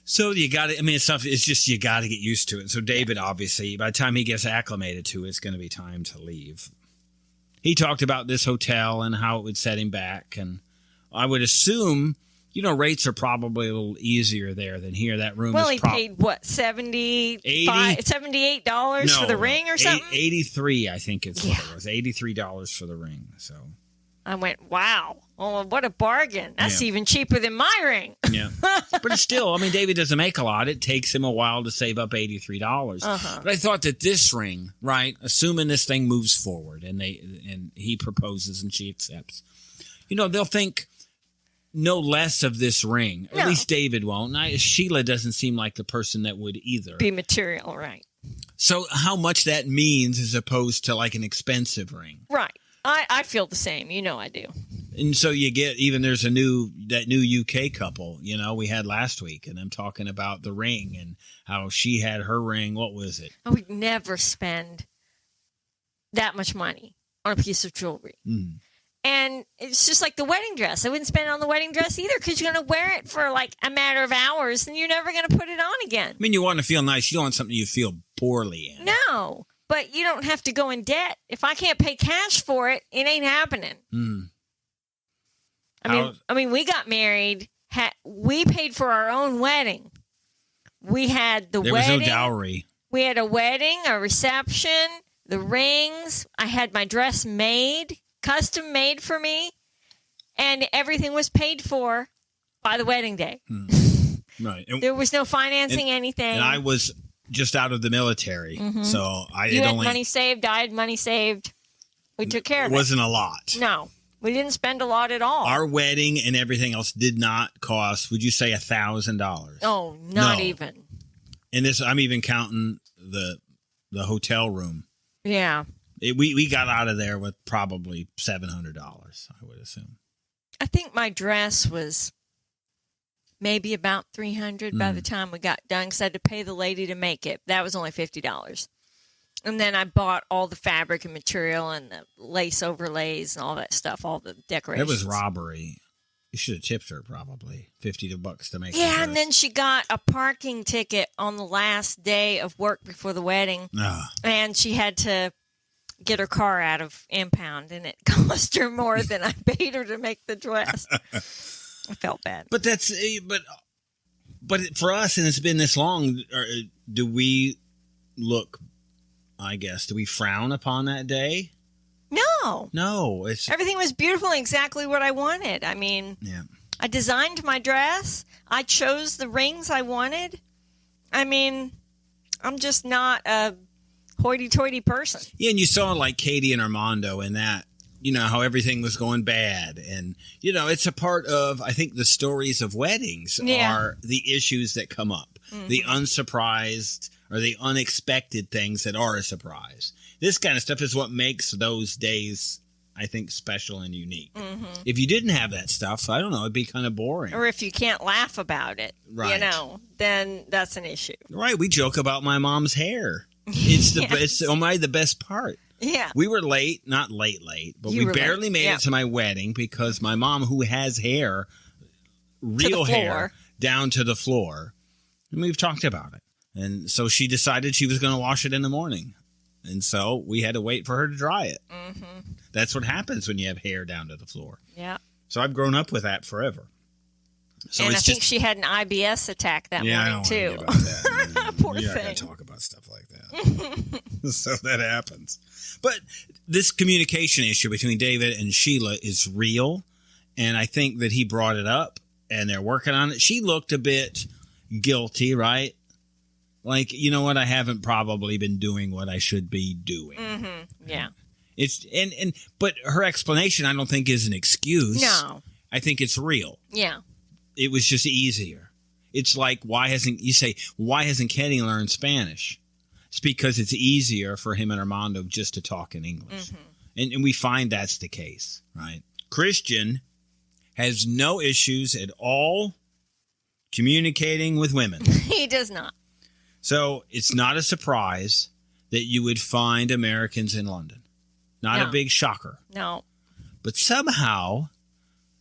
Speaker 2: So you got to, I mean, it's just you got to get used to it. So David, obviously, by the time he gets acclimated to it, it's going to be time to leave. He talked about this hotel and how it would set him back. And I would assume, rates are probably a little easier there than here. That room
Speaker 1: well,
Speaker 2: is
Speaker 1: he paid, what, $78 for the ring or something?
Speaker 2: $83, I think it's what it was. $83 for the ring. So
Speaker 1: I went, wow. Oh, what a bargain. That's even cheaper than my ring.
Speaker 2: Yeah. But it's still, I mean, David doesn't make a lot. It takes him a while to save up $83. But I thought that this ring, right, assuming this thing moves forward and he proposes and she accepts, they'll think no less of this ring. No. At least David won't. Sheila doesn't seem like the person that would either.
Speaker 1: Be material, right.
Speaker 2: So how much that means as opposed to like an expensive ring.
Speaker 1: Right. I feel the same. I do.
Speaker 2: And so you get, even there's that new UK couple, we had last week, and them talking about the ring and how she had her ring. What was it?
Speaker 1: I would never spend that much money on a piece of jewelry. Mm. And it's just like the wedding dress. I wouldn't spend it on the wedding dress either, because you're going to wear it for like a matter of hours and you're never going to put it on again.
Speaker 2: I mean, you want to feel nice. You don't want something you feel poorly in.
Speaker 1: No. But you don't have to go in debt. If I can't pay cash for it, it ain't happening. Mm. I mean, we got married. We paid for our own wedding. We had the wedding.
Speaker 2: There was no dowry.
Speaker 1: We had a wedding, a reception, the rings. I had my dress made, custom made for me, and everything was paid for by the wedding day.
Speaker 2: Right.
Speaker 1: And there was no financing anything.
Speaker 2: And I was just out of the military, so
Speaker 1: You had money saved, I had money saved. We took care of it.
Speaker 2: It wasn't a lot.
Speaker 1: No, we didn't spend a lot at all.
Speaker 2: Our wedding and everything else did not cost, would you say, $1,000?
Speaker 1: Oh, not even.
Speaker 2: And this, I'm even counting the hotel room.
Speaker 1: Yeah.
Speaker 2: We got out of there with probably $700, I would assume.
Speaker 1: I think my dress was maybe about $300 by the time we got done, because I had to pay the lady to make it. That was only $50. And then I bought all the fabric and material and the lace overlays and all that stuff, all the decorations.
Speaker 2: It was robbery. You should have tipped her probably $50 to make it.
Speaker 1: Yeah, and then she got a parking ticket on the last day of work before the wedding. And she had to get her car out of impound, and it cost her more than I paid her to make the dress. I felt bad.
Speaker 2: But but for us, and it's been this long, do we look, I guess, do we frown upon that day? No.
Speaker 1: Everything was beautiful and exactly what I wanted. I mean, I designed my dress. I chose the rings I wanted. I mean, I'm just not a hoity-toity person.
Speaker 2: Yeah, and you saw like Katie and Armando and that, how everything was going bad. And, it's a part of, I think, the stories of weddings are the issues that come up, the unsurprised or the unexpected things that are a surprise. This kind of stuff is what makes those days, I think, special and unique. If you didn't have that stuff, I don't know, it'd be kind of boring.
Speaker 1: Or if you can't laugh about it, then that's an issue.
Speaker 2: Right. We joke about my mom's hair. It's the best part.
Speaker 1: Yeah.
Speaker 2: We were late, not late, but we barely made it to my wedding because my mom, who has hair, real hair, down to the floor, and we've talked about it. And so she decided she was going to wash it in the morning. And so we had to wait for her to dry it. Mm-hmm. That's what happens when you have hair down to the floor.
Speaker 1: Yeah.
Speaker 2: So I've grown up with that forever. So
Speaker 1: and I think she had an IBS attack that morning, too.
Speaker 2: About that.
Speaker 1: Poor
Speaker 2: You're
Speaker 1: thing.
Speaker 2: not going to talk about stuff like that. So that happens. But this communication issue between David and Sheila is real. And I think that he brought it up and they're working on it. She looked a bit guilty, right? Like, you know what? I haven't probably been doing what I should be doing.
Speaker 1: Mm-hmm. Yeah.
Speaker 2: But her explanation, I don't think is an excuse.
Speaker 1: No.
Speaker 2: I think it's real.
Speaker 1: Yeah.
Speaker 2: It was just easier. It's like, why hasn't Kenny learned Spanish? It's because it's easier for him and Armando just to talk in English. Mm-hmm. And we find that's the case, right? Christian has no issues at all communicating with women.
Speaker 1: He does not.
Speaker 2: So it's not a surprise that you would find Americans in London. Not a big shocker.
Speaker 1: No.
Speaker 2: But somehow,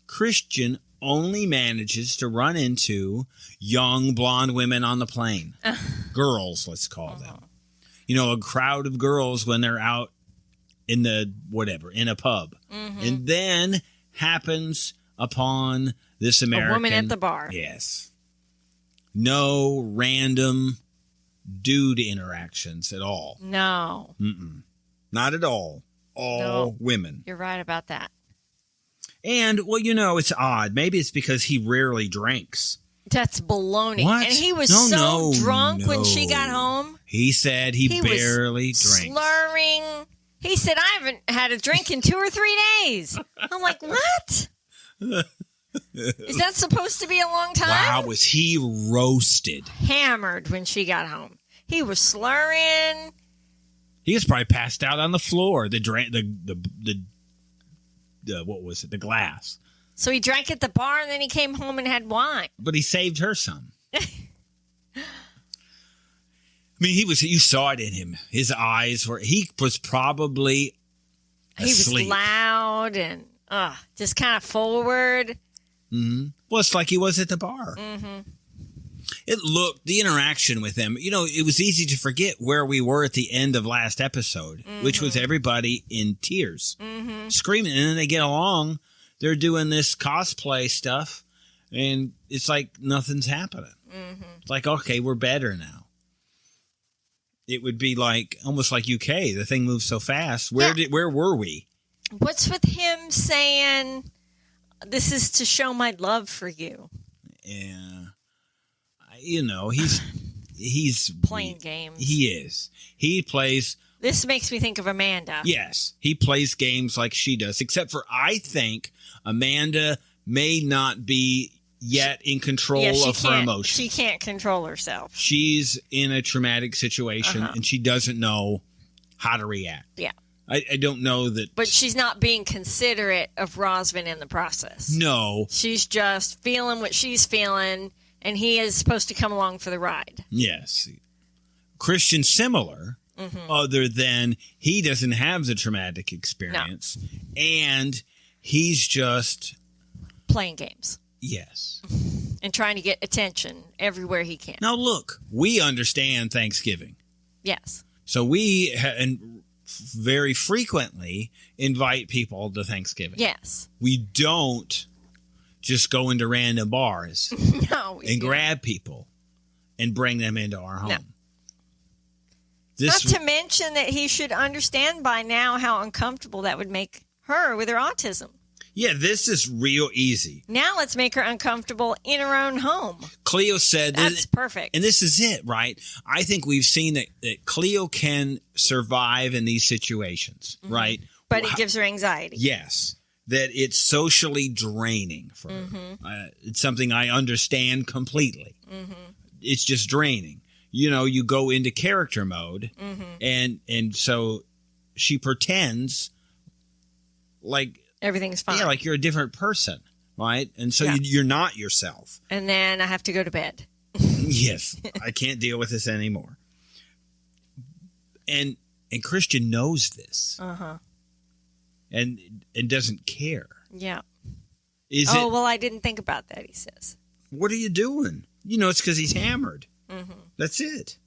Speaker 2: Christian only manages to run into young blonde women on the plane. Girls, let's call them. You know, a crowd of girls when they're out in in a pub. Mm-hmm. And then happens upon this American.
Speaker 1: A woman at the bar.
Speaker 2: Yes. No random dude interactions at all.
Speaker 1: No.
Speaker 2: Mm-mm. Not at all. All women.
Speaker 1: You're right about that.
Speaker 2: And, well, you know, it's odd. Maybe it's because he rarely drinks.
Speaker 1: That's baloney.
Speaker 2: What?
Speaker 1: And he was drunk when she got home.
Speaker 2: He said he barely drinks.
Speaker 1: Slurring. He said, I haven't had a drink in 2 or 3 days. I'm like, what? Is that supposed to be a long time?
Speaker 2: Wow, was he roasted?
Speaker 1: Hammered when she got home. He was slurring.
Speaker 2: He was probably passed out on the floor. The what was it? The glass.
Speaker 1: So he drank at the bar and then he came home and had wine.
Speaker 2: But he saved her some. I mean, you saw it in him. His eyes he was probably asleep.
Speaker 1: He was loud and just kind of forward.
Speaker 2: Mm-hmm. Well, it's like he was at the bar. Mm-hmm. The interaction with them, you know, it was easy to forget where we were at the end of last episode, which was everybody in tears, screaming. And then they get along. They're doing this cosplay stuff, and it's like nothing's happening. Mm-hmm. It's like, okay, we're better now. It would be like almost like UK. The thing moves so fast. Where were we?
Speaker 1: What's with him saying, this is to show my love for you?
Speaker 2: Yeah. You know, he's
Speaker 1: playing games.
Speaker 2: He is. He plays.
Speaker 1: This makes me think of Amanda.
Speaker 2: Yes. He plays games like she does, except for I think Amanda may not be yet in control of her emotions.
Speaker 1: She can't control herself.
Speaker 2: She's in a traumatic situation and she doesn't know how to react.
Speaker 1: Yeah.
Speaker 2: I don't know that.
Speaker 1: But she's not being considerate of Rosvin in the process.
Speaker 2: No.
Speaker 1: She's just feeling what she's feeling, and he is supposed to come along for the ride.
Speaker 2: Yes. Christian similar, other than he doesn't have the traumatic experience, and he's just
Speaker 1: playing games.
Speaker 2: Yes.
Speaker 1: And trying to get attention everywhere he can.
Speaker 2: Now, look, we understand Thanksgiving.
Speaker 1: Yes.
Speaker 2: So we very frequently invite people to Thanksgiving.
Speaker 1: Yes.
Speaker 2: We don't just go into random bars and grab people and bring them into our home.
Speaker 1: No. Not to mention that he should understand by now how uncomfortable that would make her with her autism.
Speaker 2: Yeah, this is real easy.
Speaker 1: Now let's make her uncomfortable in her own home.
Speaker 2: Cleo said
Speaker 1: that's perfect.
Speaker 2: And this is it, right? I think we've seen that Cleo can survive in these situations, right?
Speaker 1: But it gives her anxiety.
Speaker 2: Yes. That it's socially draining for her. It's something I understand completely. It's just draining. You know, you go into character mode, and so she pretends like
Speaker 1: everything's fine.
Speaker 2: Yeah, like you're a different person, right? And so you're not yourself.
Speaker 1: And then I have to go to bed.
Speaker 2: Yes, I can't deal with this anymore. And Christian knows this. And doesn't care.
Speaker 1: Yeah.
Speaker 2: Well,
Speaker 1: I didn't think about that, he says.
Speaker 2: What are you doing? You know, it's because he's hammered. That's it.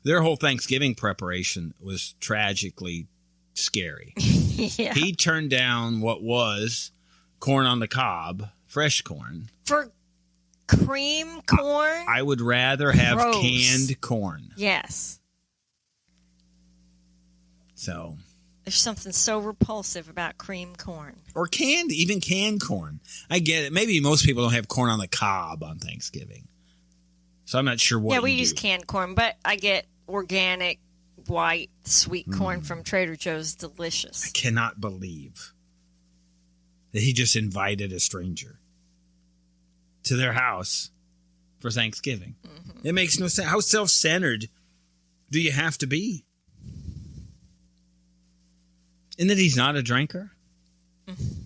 Speaker 2: Their whole Thanksgiving preparation was tragically scary.
Speaker 1: Yeah.
Speaker 2: He turned down what was corn on the cob, fresh corn.
Speaker 1: For cream corn?
Speaker 2: I would rather have
Speaker 1: Gross.
Speaker 2: canned corn.
Speaker 1: Yes.
Speaker 2: So...
Speaker 1: There's something so repulsive about cream corn.
Speaker 2: Or even canned corn. I get it. Maybe most people don't have corn on the cob on Thanksgiving. So I'm not sure what.
Speaker 1: Yeah, we
Speaker 2: you
Speaker 1: use
Speaker 2: do.
Speaker 1: canned corn, but I get organic, white, sweet corn from Trader Joe's. Delicious.
Speaker 2: I cannot believe that he just invited a stranger to their house for Thanksgiving. Mm-hmm. It makes no sense. How self-centered do you have to be? And that he's not a drinker. Mm-hmm.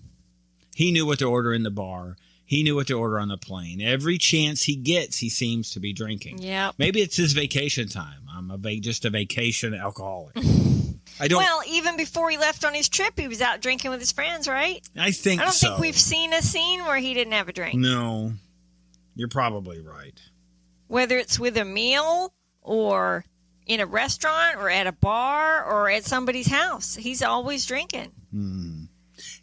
Speaker 2: He knew what to order in the bar. He knew what to order on the plane. Every chance he gets, he seems to be drinking.
Speaker 1: Yeah.
Speaker 2: Maybe it's his vacation time. I'm just a vacation alcoholic.
Speaker 1: Well, even before he left on his trip, he was out drinking with his friends, right?
Speaker 2: I don't
Speaker 1: think we've seen a scene where he didn't have a drink.
Speaker 2: No, you're probably right.
Speaker 1: Whether it's with a meal or in a restaurant or at a bar or at somebody's house, he's always drinking.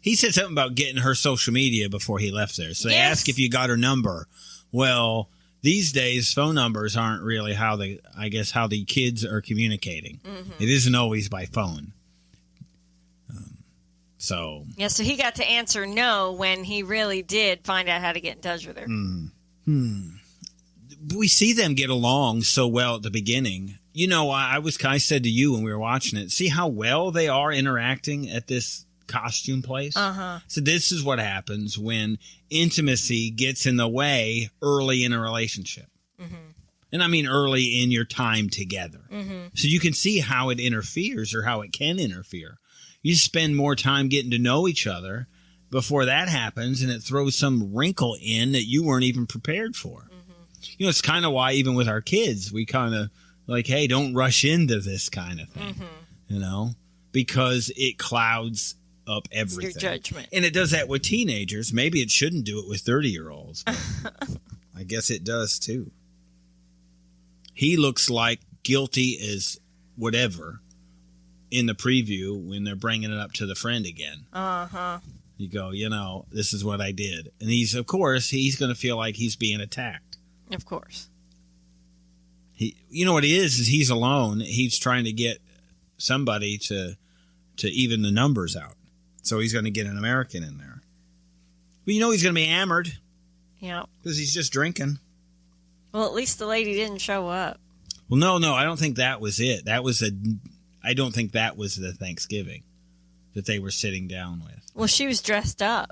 Speaker 2: He said something about getting her social media before he left there. So they asked if you got her number. Well, these days, phone numbers aren't really how the kids are communicating. Mm-hmm. It isn't always by phone. So
Speaker 1: he got to answer no when he really did find out how to get in touch with her.
Speaker 2: We see them get along so well at the beginning. You know, I said to you when we were watching it, see how well they are interacting at this costume place?
Speaker 1: Uh-huh.
Speaker 2: So this is what happens when intimacy gets in the way early in a relationship. Mm-hmm. And I mean early in your time together. Mm-hmm. So you can see how it interferes or how it can interfere. You spend more time getting to know each other before that happens, and it throws some wrinkle in that you weren't even prepared for. Mm-hmm. You know, it's kind of why even with our kids, we kind of like, hey, don't rush into this kind of thing, you know, because it clouds up everything.
Speaker 1: Your judgment.
Speaker 2: And it does that with teenagers. Maybe it shouldn't do it with 30-year-olds. I guess it does, too. He looks like guilty as whatever in the preview when they're bringing it up to the friend again. Uh-huh. You go, you know, this is what I did. And he's going to feel like he's being attacked.
Speaker 1: Of course.
Speaker 2: You know what it is he's alone. He's trying to get somebody to even the numbers out. So he's going to get an American in there. But you know he's going to be hammered.
Speaker 1: Yeah.
Speaker 2: Because he's just drinking.
Speaker 1: Well, at least the lady didn't show up.
Speaker 2: Well, no, I don't think that was it. I don't think that was the Thanksgiving that they were sitting down with.
Speaker 1: Well, she was dressed up.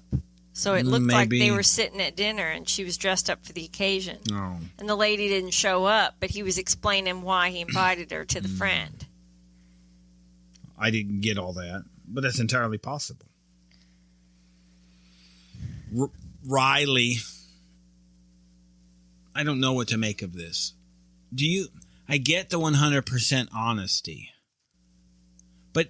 Speaker 1: So it looked like they were sitting at dinner and she was dressed up for the occasion. Oh. And the lady didn't show up, but he was explaining why he invited her to the friend.
Speaker 2: I didn't get all that, but that's entirely possible. Riley, I don't know what to make of this. I get the 100% honesty, but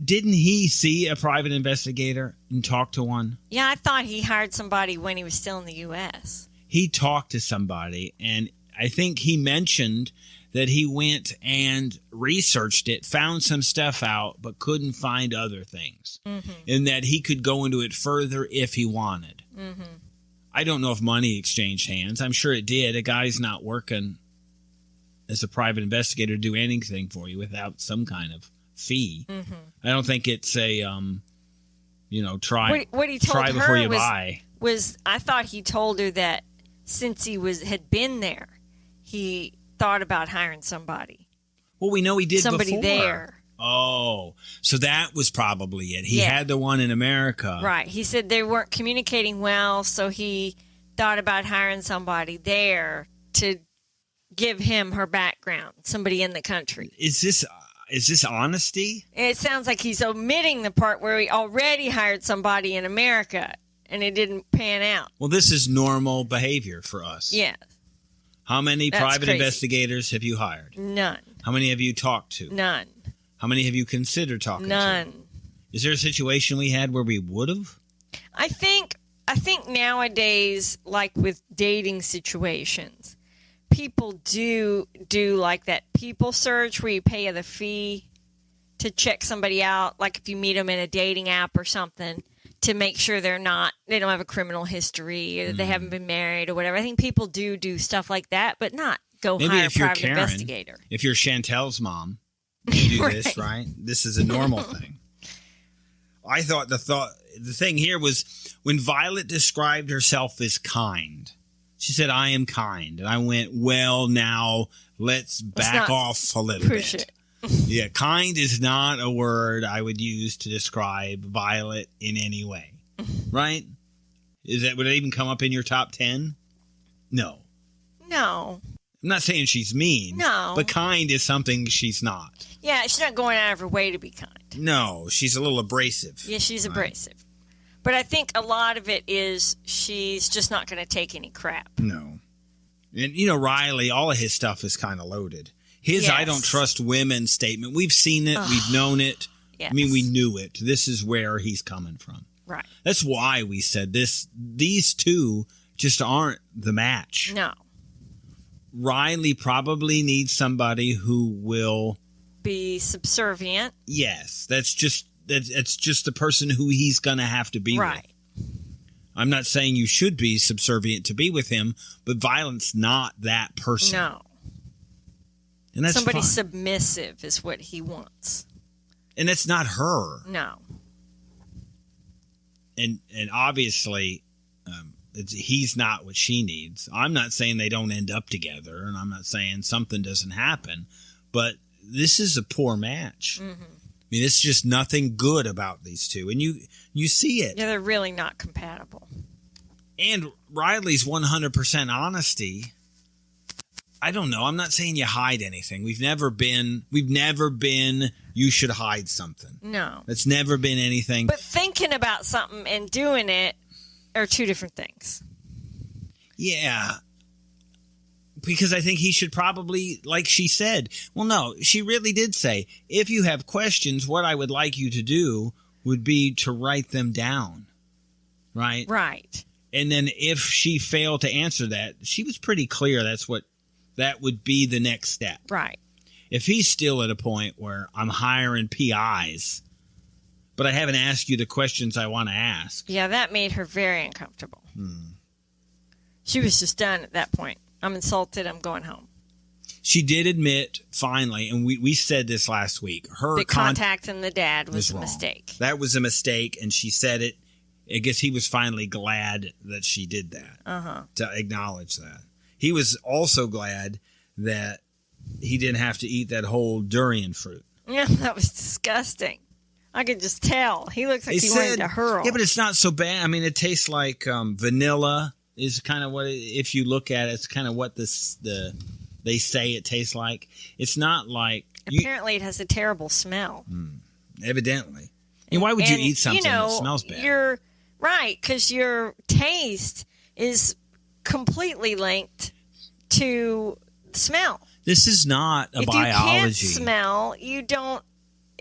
Speaker 2: didn't he see a private investigator and talk to one?
Speaker 1: Yeah, I thought he hired somebody when he was still in the U.S.
Speaker 2: He talked to somebody, and I think he mentioned that he went and researched it, found some stuff out, but couldn't find other things, and that he could go into it further if he wanted. Mm-hmm. I don't know if money exchanged hands. I'm sure it did. A guy's not working as a private investigator to do anything for you without some kind of fee. Mm-hmm. I don't think it's a, try.
Speaker 1: What he told
Speaker 2: try before
Speaker 1: her
Speaker 2: you buy.
Speaker 1: Was I thought he told her that since he had been there, he thought about hiring somebody.
Speaker 2: Well, we know he did
Speaker 1: somebody
Speaker 2: before.
Speaker 1: there.
Speaker 2: Oh, so that was probably it. He had the one in America.
Speaker 1: Right. He said they weren't communicating well, so he thought about hiring somebody there to give him her background, somebody in the country.
Speaker 2: Is this honesty?
Speaker 1: It sounds like he's omitting the part where he already hired somebody in America and it didn't pan out.
Speaker 2: Well, this is normal behavior for us.
Speaker 1: Yes.
Speaker 2: How many private
Speaker 1: crazy.
Speaker 2: Investigators have you hired?
Speaker 1: None.
Speaker 2: How many have you talked to?
Speaker 1: None.
Speaker 2: How many have you considered talking to?
Speaker 1: None.
Speaker 2: Is there a situation we had where we would have?
Speaker 1: I think nowadays, like with dating situations, people do like that people search where you pay the fee to check somebody out, like if you meet them in a dating app or something, to make sure they don't have a criminal history or that they haven't been married or whatever. I think people do stuff like that, but not maybe hire a private investigator.
Speaker 2: If you're Chantel's mom, you do this, right? This is a normal thing. I thought the thing here was when Violet described herself as kind. She said, "I am kind." And I went, well, now let's back off a little bit. Yeah, kind is not a word I would use to describe Violet in any way. Right? Would it even come up in your top 10? No.
Speaker 1: No.
Speaker 2: I'm not saying she's mean.
Speaker 1: No.
Speaker 2: But kind is something she's not.
Speaker 1: Yeah, she's not going out of her way to be kind.
Speaker 2: No, she's a little abrasive.
Speaker 1: Yeah, she's abrasive. But I think a lot of it is she's just not going to take any crap.
Speaker 2: No. And, Riley, all of his stuff is kind of loaded. His
Speaker 1: yes.
Speaker 2: I don't trust women statement, we've seen it, we've known it.
Speaker 1: Yes.
Speaker 2: I mean, we knew it. This is where he's coming from.
Speaker 1: Right.
Speaker 2: That's why we said these two just aren't the match.
Speaker 1: No.
Speaker 2: Riley probably needs somebody who will
Speaker 1: be subservient.
Speaker 2: Yes, that's just the person who he's going to have to be
Speaker 1: right.
Speaker 2: with. I'm not saying you should be subservient to be with him, but Violet's not that person.
Speaker 1: No.
Speaker 2: And that's
Speaker 1: somebody
Speaker 2: fine.
Speaker 1: Submissive is what he wants.
Speaker 2: And that's not her.
Speaker 1: No.
Speaker 2: And obviously, he's not what she needs. I'm not saying they don't end up together, and I'm not saying something doesn't happen, but this is a poor match. Mm-hmm. I mean, it's just nothing good about these two, and you see it.
Speaker 1: Yeah, they're really not compatible.
Speaker 2: And Riley's 100% honesty. I don't know. I'm not saying you hide anything. We've never been, you should hide something.
Speaker 1: No.
Speaker 2: That's never been anything.
Speaker 1: But thinking about something and doing it are two different things.
Speaker 2: Yeah. Because I think he should probably, like she said, well, no, she really did say, if you have questions, what I would like you to do would be to write them down. Right?
Speaker 1: Right.
Speaker 2: And then if she failed to answer that, she was pretty clear that would be the next step.
Speaker 1: Right.
Speaker 2: If he's still at a point where I'm hiring PIs, but I haven't asked you the questions I want to ask.
Speaker 1: Yeah, that made her very uncomfortable. She was just done at that point. I'm insulted. I'm going home.
Speaker 2: She did admit, finally, and we said this last week, her
Speaker 1: contacting the dad was a
Speaker 2: wrong.
Speaker 1: mistake.
Speaker 2: That was a mistake, and she said it. I guess he was finally glad that she did that, to acknowledge that. He was also glad that he didn't have to eat that whole durian fruit.
Speaker 1: Yeah, that was disgusting. I could just tell. He looks like he wanted to hurl.
Speaker 2: Yeah, but it's not so bad. I mean, it tastes like vanilla is kind of what, if you look at it, it's kind of what they say it tastes like. It's not like...
Speaker 1: Apparently, it has a terrible smell.
Speaker 2: Evidently. And why would you eat something that smells bad?
Speaker 1: You're right, because your taste is completely linked to smell.
Speaker 2: This is not a biology.
Speaker 1: If you can't smell, you don't...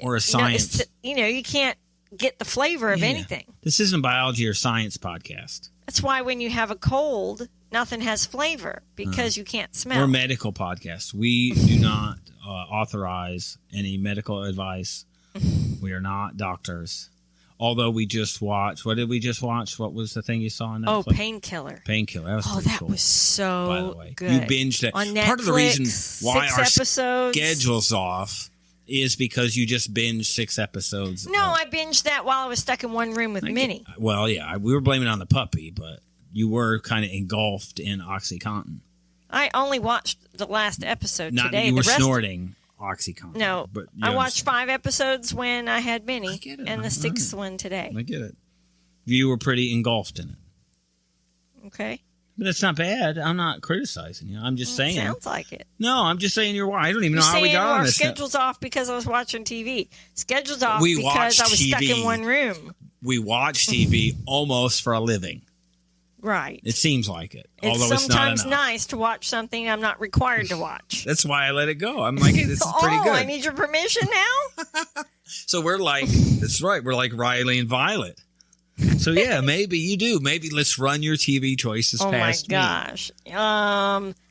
Speaker 2: Or a science.
Speaker 1: You can't get the flavor of anything.
Speaker 2: This isn't a biology or science podcast.
Speaker 1: That's why when you have a cold, nothing has flavor, because you can't smell.
Speaker 2: We're a medical podcast. We do not authorize any medical advice. We are not doctors. Although we just watched, what did we just watch? What was the thing you saw on Netflix?
Speaker 1: Oh, Painkiller.
Speaker 2: Painkiller. That was pretty cool.
Speaker 1: That was so
Speaker 2: by the way.
Speaker 1: good.
Speaker 2: You binged it.
Speaker 1: On Netflix,
Speaker 2: part of the reason why our
Speaker 1: episodes.
Speaker 2: schedule's off is because you just binged 6 episodes.
Speaker 1: No, I binged that while I was stuck in one room with Minnie.
Speaker 2: Well, yeah, we were blaming it on the puppy, but you were kind of engulfed in OxyContin.
Speaker 1: I only watched the last episode today.
Speaker 2: You were snorting OxyContin.
Speaker 1: No,
Speaker 2: but
Speaker 1: I watched 5 episodes when I had Minnie,
Speaker 2: I get it.
Speaker 1: and the 6th one today.
Speaker 2: I get it. You were pretty engulfed in it.
Speaker 1: Okay.
Speaker 2: But that's not bad. I'm not criticizing you. I'm just saying.
Speaker 1: Sounds like it.
Speaker 2: No, I'm just saying you're. I don't even know how we got on this.
Speaker 1: Schedule's off because I was watching TV. Schedule's off
Speaker 2: because
Speaker 1: I was stuck in one room.
Speaker 2: We watch TV almost for a living.
Speaker 1: Right.
Speaker 2: It seems like it.
Speaker 1: It's
Speaker 2: although it's not
Speaker 1: sometimes
Speaker 2: enough.
Speaker 1: nice to watch something I'm not required to watch.
Speaker 2: That's why I let it go. I'm like, hey, this is pretty good.
Speaker 1: I need your permission now?
Speaker 2: So we're like, that's right. We're like Riley and Violet. So yeah, maybe you do. Maybe let's run your TV choices past me.
Speaker 1: Oh my gosh.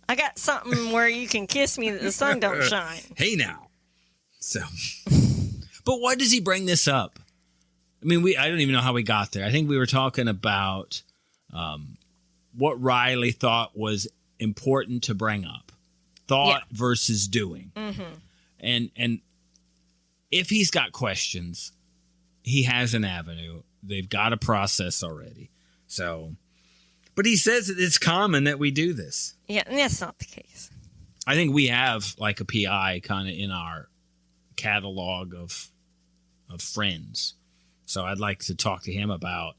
Speaker 1: I got something where you can kiss me that the sun don't shine.
Speaker 2: Hey now. So, but why does he bring this up? I mean, I don't even know how we got there. I think we were talking about what Riley thought was important to bring up. Thought versus doing. Mm-hmm. And if he's got questions, he has an avenue. They've got a process already. So, but he says that it's common that we do this.
Speaker 1: Yeah, and that's not the case.
Speaker 2: I think we have like a PI kind of in our catalog of friends. So I'd like to talk to him about,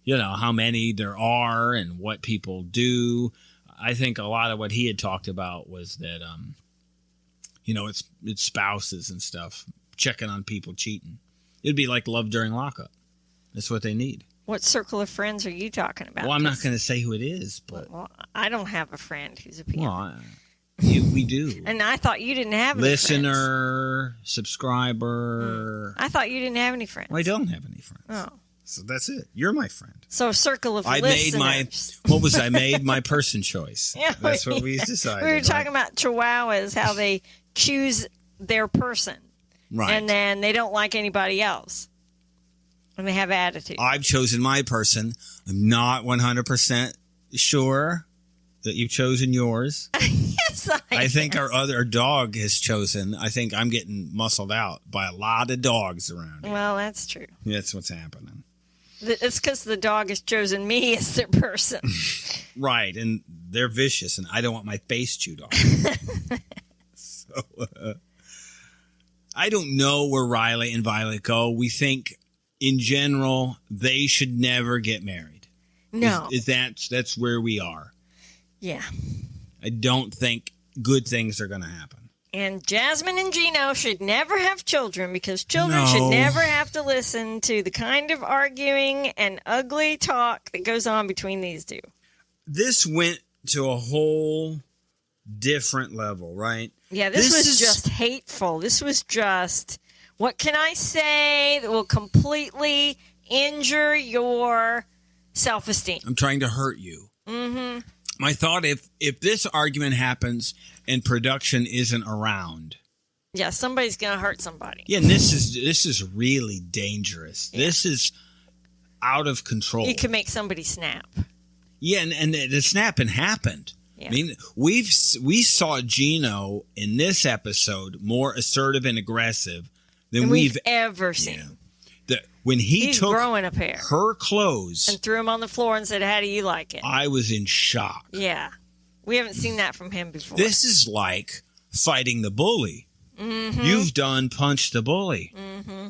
Speaker 2: how many there are and what people do. I think a lot of what he had talked about was that, it's spouses and stuff checking on people cheating. It'd be like love during lockup. That's what they need.
Speaker 1: What circle of friends are you talking about?
Speaker 2: Well, I'm not going to say who it is, but
Speaker 1: I don't have a friend who's a PI.
Speaker 2: Well, we do.
Speaker 1: And I thought you didn't have any
Speaker 2: listener,
Speaker 1: friends.
Speaker 2: Subscriber.
Speaker 1: I thought you didn't have any friends.
Speaker 2: Well, I don't have any friends.
Speaker 1: Oh.
Speaker 2: So that's it. You're my friend.
Speaker 1: So a circle of listeners.
Speaker 2: I made my person choice. Yeah, that's what we decided.
Speaker 1: We were talking about Chihuahuas, how they choose their person.
Speaker 2: Right.
Speaker 1: And then they don't like anybody else. And they have attitude.
Speaker 2: I've chosen my person. I'm not 100% sure that you've chosen yours.
Speaker 1: Yes,
Speaker 2: I think our dog has chosen. I think I'm getting muscled out by a lot of dogs around here.
Speaker 1: Well, that's true.
Speaker 2: That's what's happening.
Speaker 1: It's because the dog has chosen me as their person.
Speaker 2: Right, and they're vicious, and I don't want my face chewed off. So, I don't know where Riley and Violet go. We think, in general, they should never get married.
Speaker 1: No.
Speaker 2: That's where we are.
Speaker 1: Yeah.
Speaker 2: I don't think good things are going to happen.
Speaker 1: And Jasmine and Gino should never have children because children should never have to listen to the kind of arguing and ugly talk that goes on between these two.
Speaker 2: This went to a whole different level, right?
Speaker 1: Yeah, this was just hateful. This was just, what can I say that will completely injure your self-esteem?
Speaker 2: I'm trying to hurt you.
Speaker 1: Mm-hmm.
Speaker 2: My thought, if this argument happens and production isn't around.
Speaker 1: Yeah, somebody's going to hurt somebody.
Speaker 2: Yeah, and this is really dangerous. Yeah. This is out of control.
Speaker 1: You can make somebody snap.
Speaker 2: Yeah, and the snapping happened. Yeah. I mean, we saw Gino in this episode more assertive and aggressive than we've
Speaker 1: ever seen.
Speaker 2: Yeah. When he's took
Speaker 1: growing a pair.
Speaker 2: Her clothes
Speaker 1: and threw them on the floor and said, "How do you like it?"
Speaker 2: I was in shock.
Speaker 1: Yeah, we haven't seen that from him before.
Speaker 2: This is like fighting the bully. Mm-hmm. You've done punch the bully,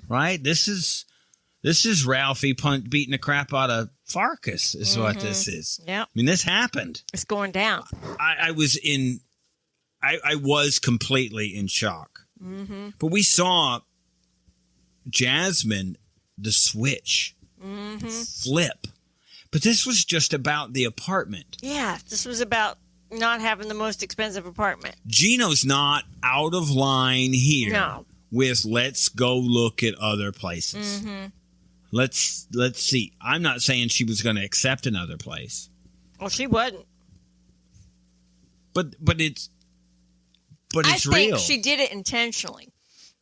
Speaker 2: right? This is Ralphie beating the crap out of Farkas. Is what this is.
Speaker 1: Yeah, I
Speaker 2: mean, this happened.
Speaker 1: It's going down.
Speaker 2: I was completely in shock. Mm-hmm. But we saw Jasmine, the switch, flip. But this was just about the apartment.
Speaker 1: Yeah, this was about not having the most expensive apartment.
Speaker 2: Gino's not out of line here with let's go look at other places. Mm-hmm. Let's see. I'm not saying she was going to accept another place.
Speaker 1: Well, she wasn't.
Speaker 2: But it's real.
Speaker 1: I think she did it intentionally.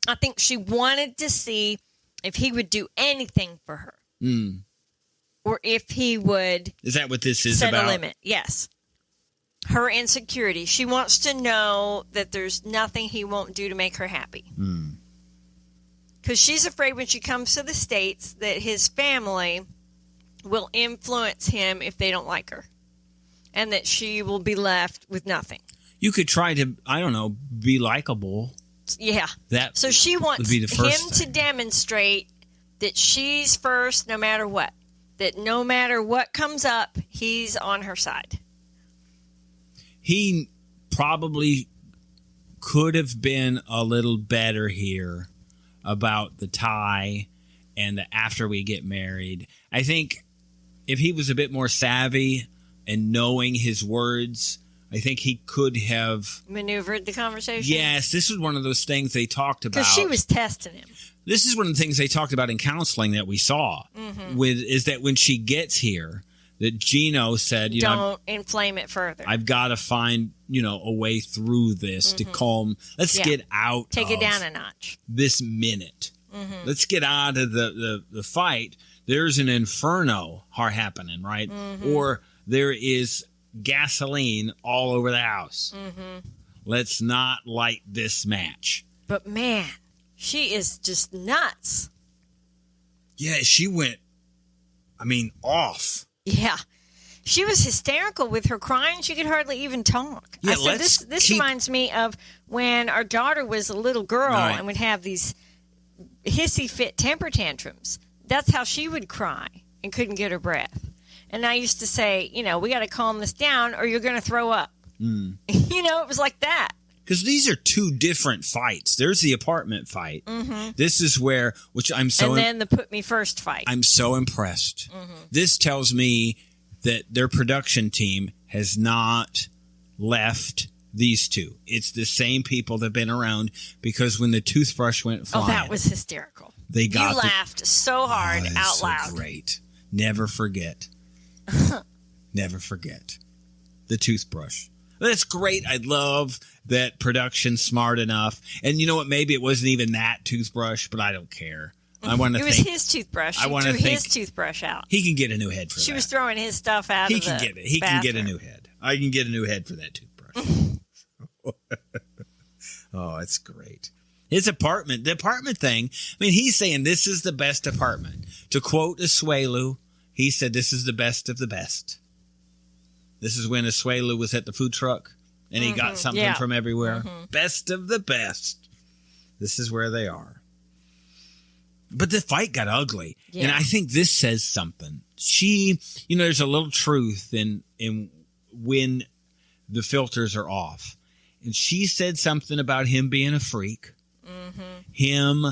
Speaker 1: I think she wanted to see if he would do anything for her. Mm. Or if he would...
Speaker 2: Is that what this is
Speaker 1: set
Speaker 2: about?
Speaker 1: A limit, yes. Her insecurity. She wants to know that there's nothing he won't do to make her happy. Because she's afraid when she comes to the States that his family will influence him if they don't like her. And that she will be left with nothing.
Speaker 2: You could try to, I don't know, be likable.
Speaker 1: Yeah. So she wants him to demonstrate that she's first no matter what. That no matter what comes up, he's on her side.
Speaker 2: He probably could have been a little better here about the tie and the after we get married. I think if he was a bit more savvy and knowing his words, I think he could have
Speaker 1: maneuvered the conversation.
Speaker 2: Yes, this was one of those things they talked about.
Speaker 1: Because she was testing him.
Speaker 2: This is one of the things they talked about in counseling that we saw. Is that when she gets here, that Gino said,
Speaker 1: don't inflame it further.
Speaker 2: I've got to find, a way through this to calm. Let's get out.
Speaker 1: Take it down a notch.
Speaker 2: This minute. Let's get out of the fight. There's an inferno happening, right? Or there is gasoline all over the house. Let's not light this match.
Speaker 1: But man, she is just nuts.
Speaker 2: Yeah, she went, off.
Speaker 1: Yeah. She was hysterical with her crying. She could hardly even talk.
Speaker 2: Yeah,
Speaker 1: I said, this reminds me of when our daughter was a little girl and would have these hissy fit temper tantrums. That's how she would cry and couldn't get her breath. And I used to say, we got to calm this down or you're going to throw up. It was like that.
Speaker 2: Because these are two different fights. There's the apartment fight. This is where, and
Speaker 1: then the put me first fight.
Speaker 2: I'm so impressed. This tells me that their production team has not left these two. It's the same people that have been around, because when the toothbrush went flying.
Speaker 1: Oh, that was hysterical.
Speaker 2: You
Speaker 1: laughed so hard out loud.
Speaker 2: Great. Never forget. Never forget. The toothbrush. That's great. I love that production's smart enough. And you know what? Maybe it wasn't even that toothbrush, but I don't care. I want to think.
Speaker 1: It was his toothbrush. She threw his toothbrush out.
Speaker 2: He can get a new head for that.
Speaker 1: She was throwing his stuff out
Speaker 2: He can get it. He can get a new head. I can get a new head for that toothbrush. Oh, it's great. His apartment, the apartment thing. He's saying this is the best apartment. To quote Asuelu, he said this is the best of the best. This is when Asuelu was at the food truck and he got something from everywhere. Best of the best. This is where they are. But the fight got ugly. Yeah. And I think this says something. She, there's a little truth in when the filters are off. And she said something about him being a freak. Him,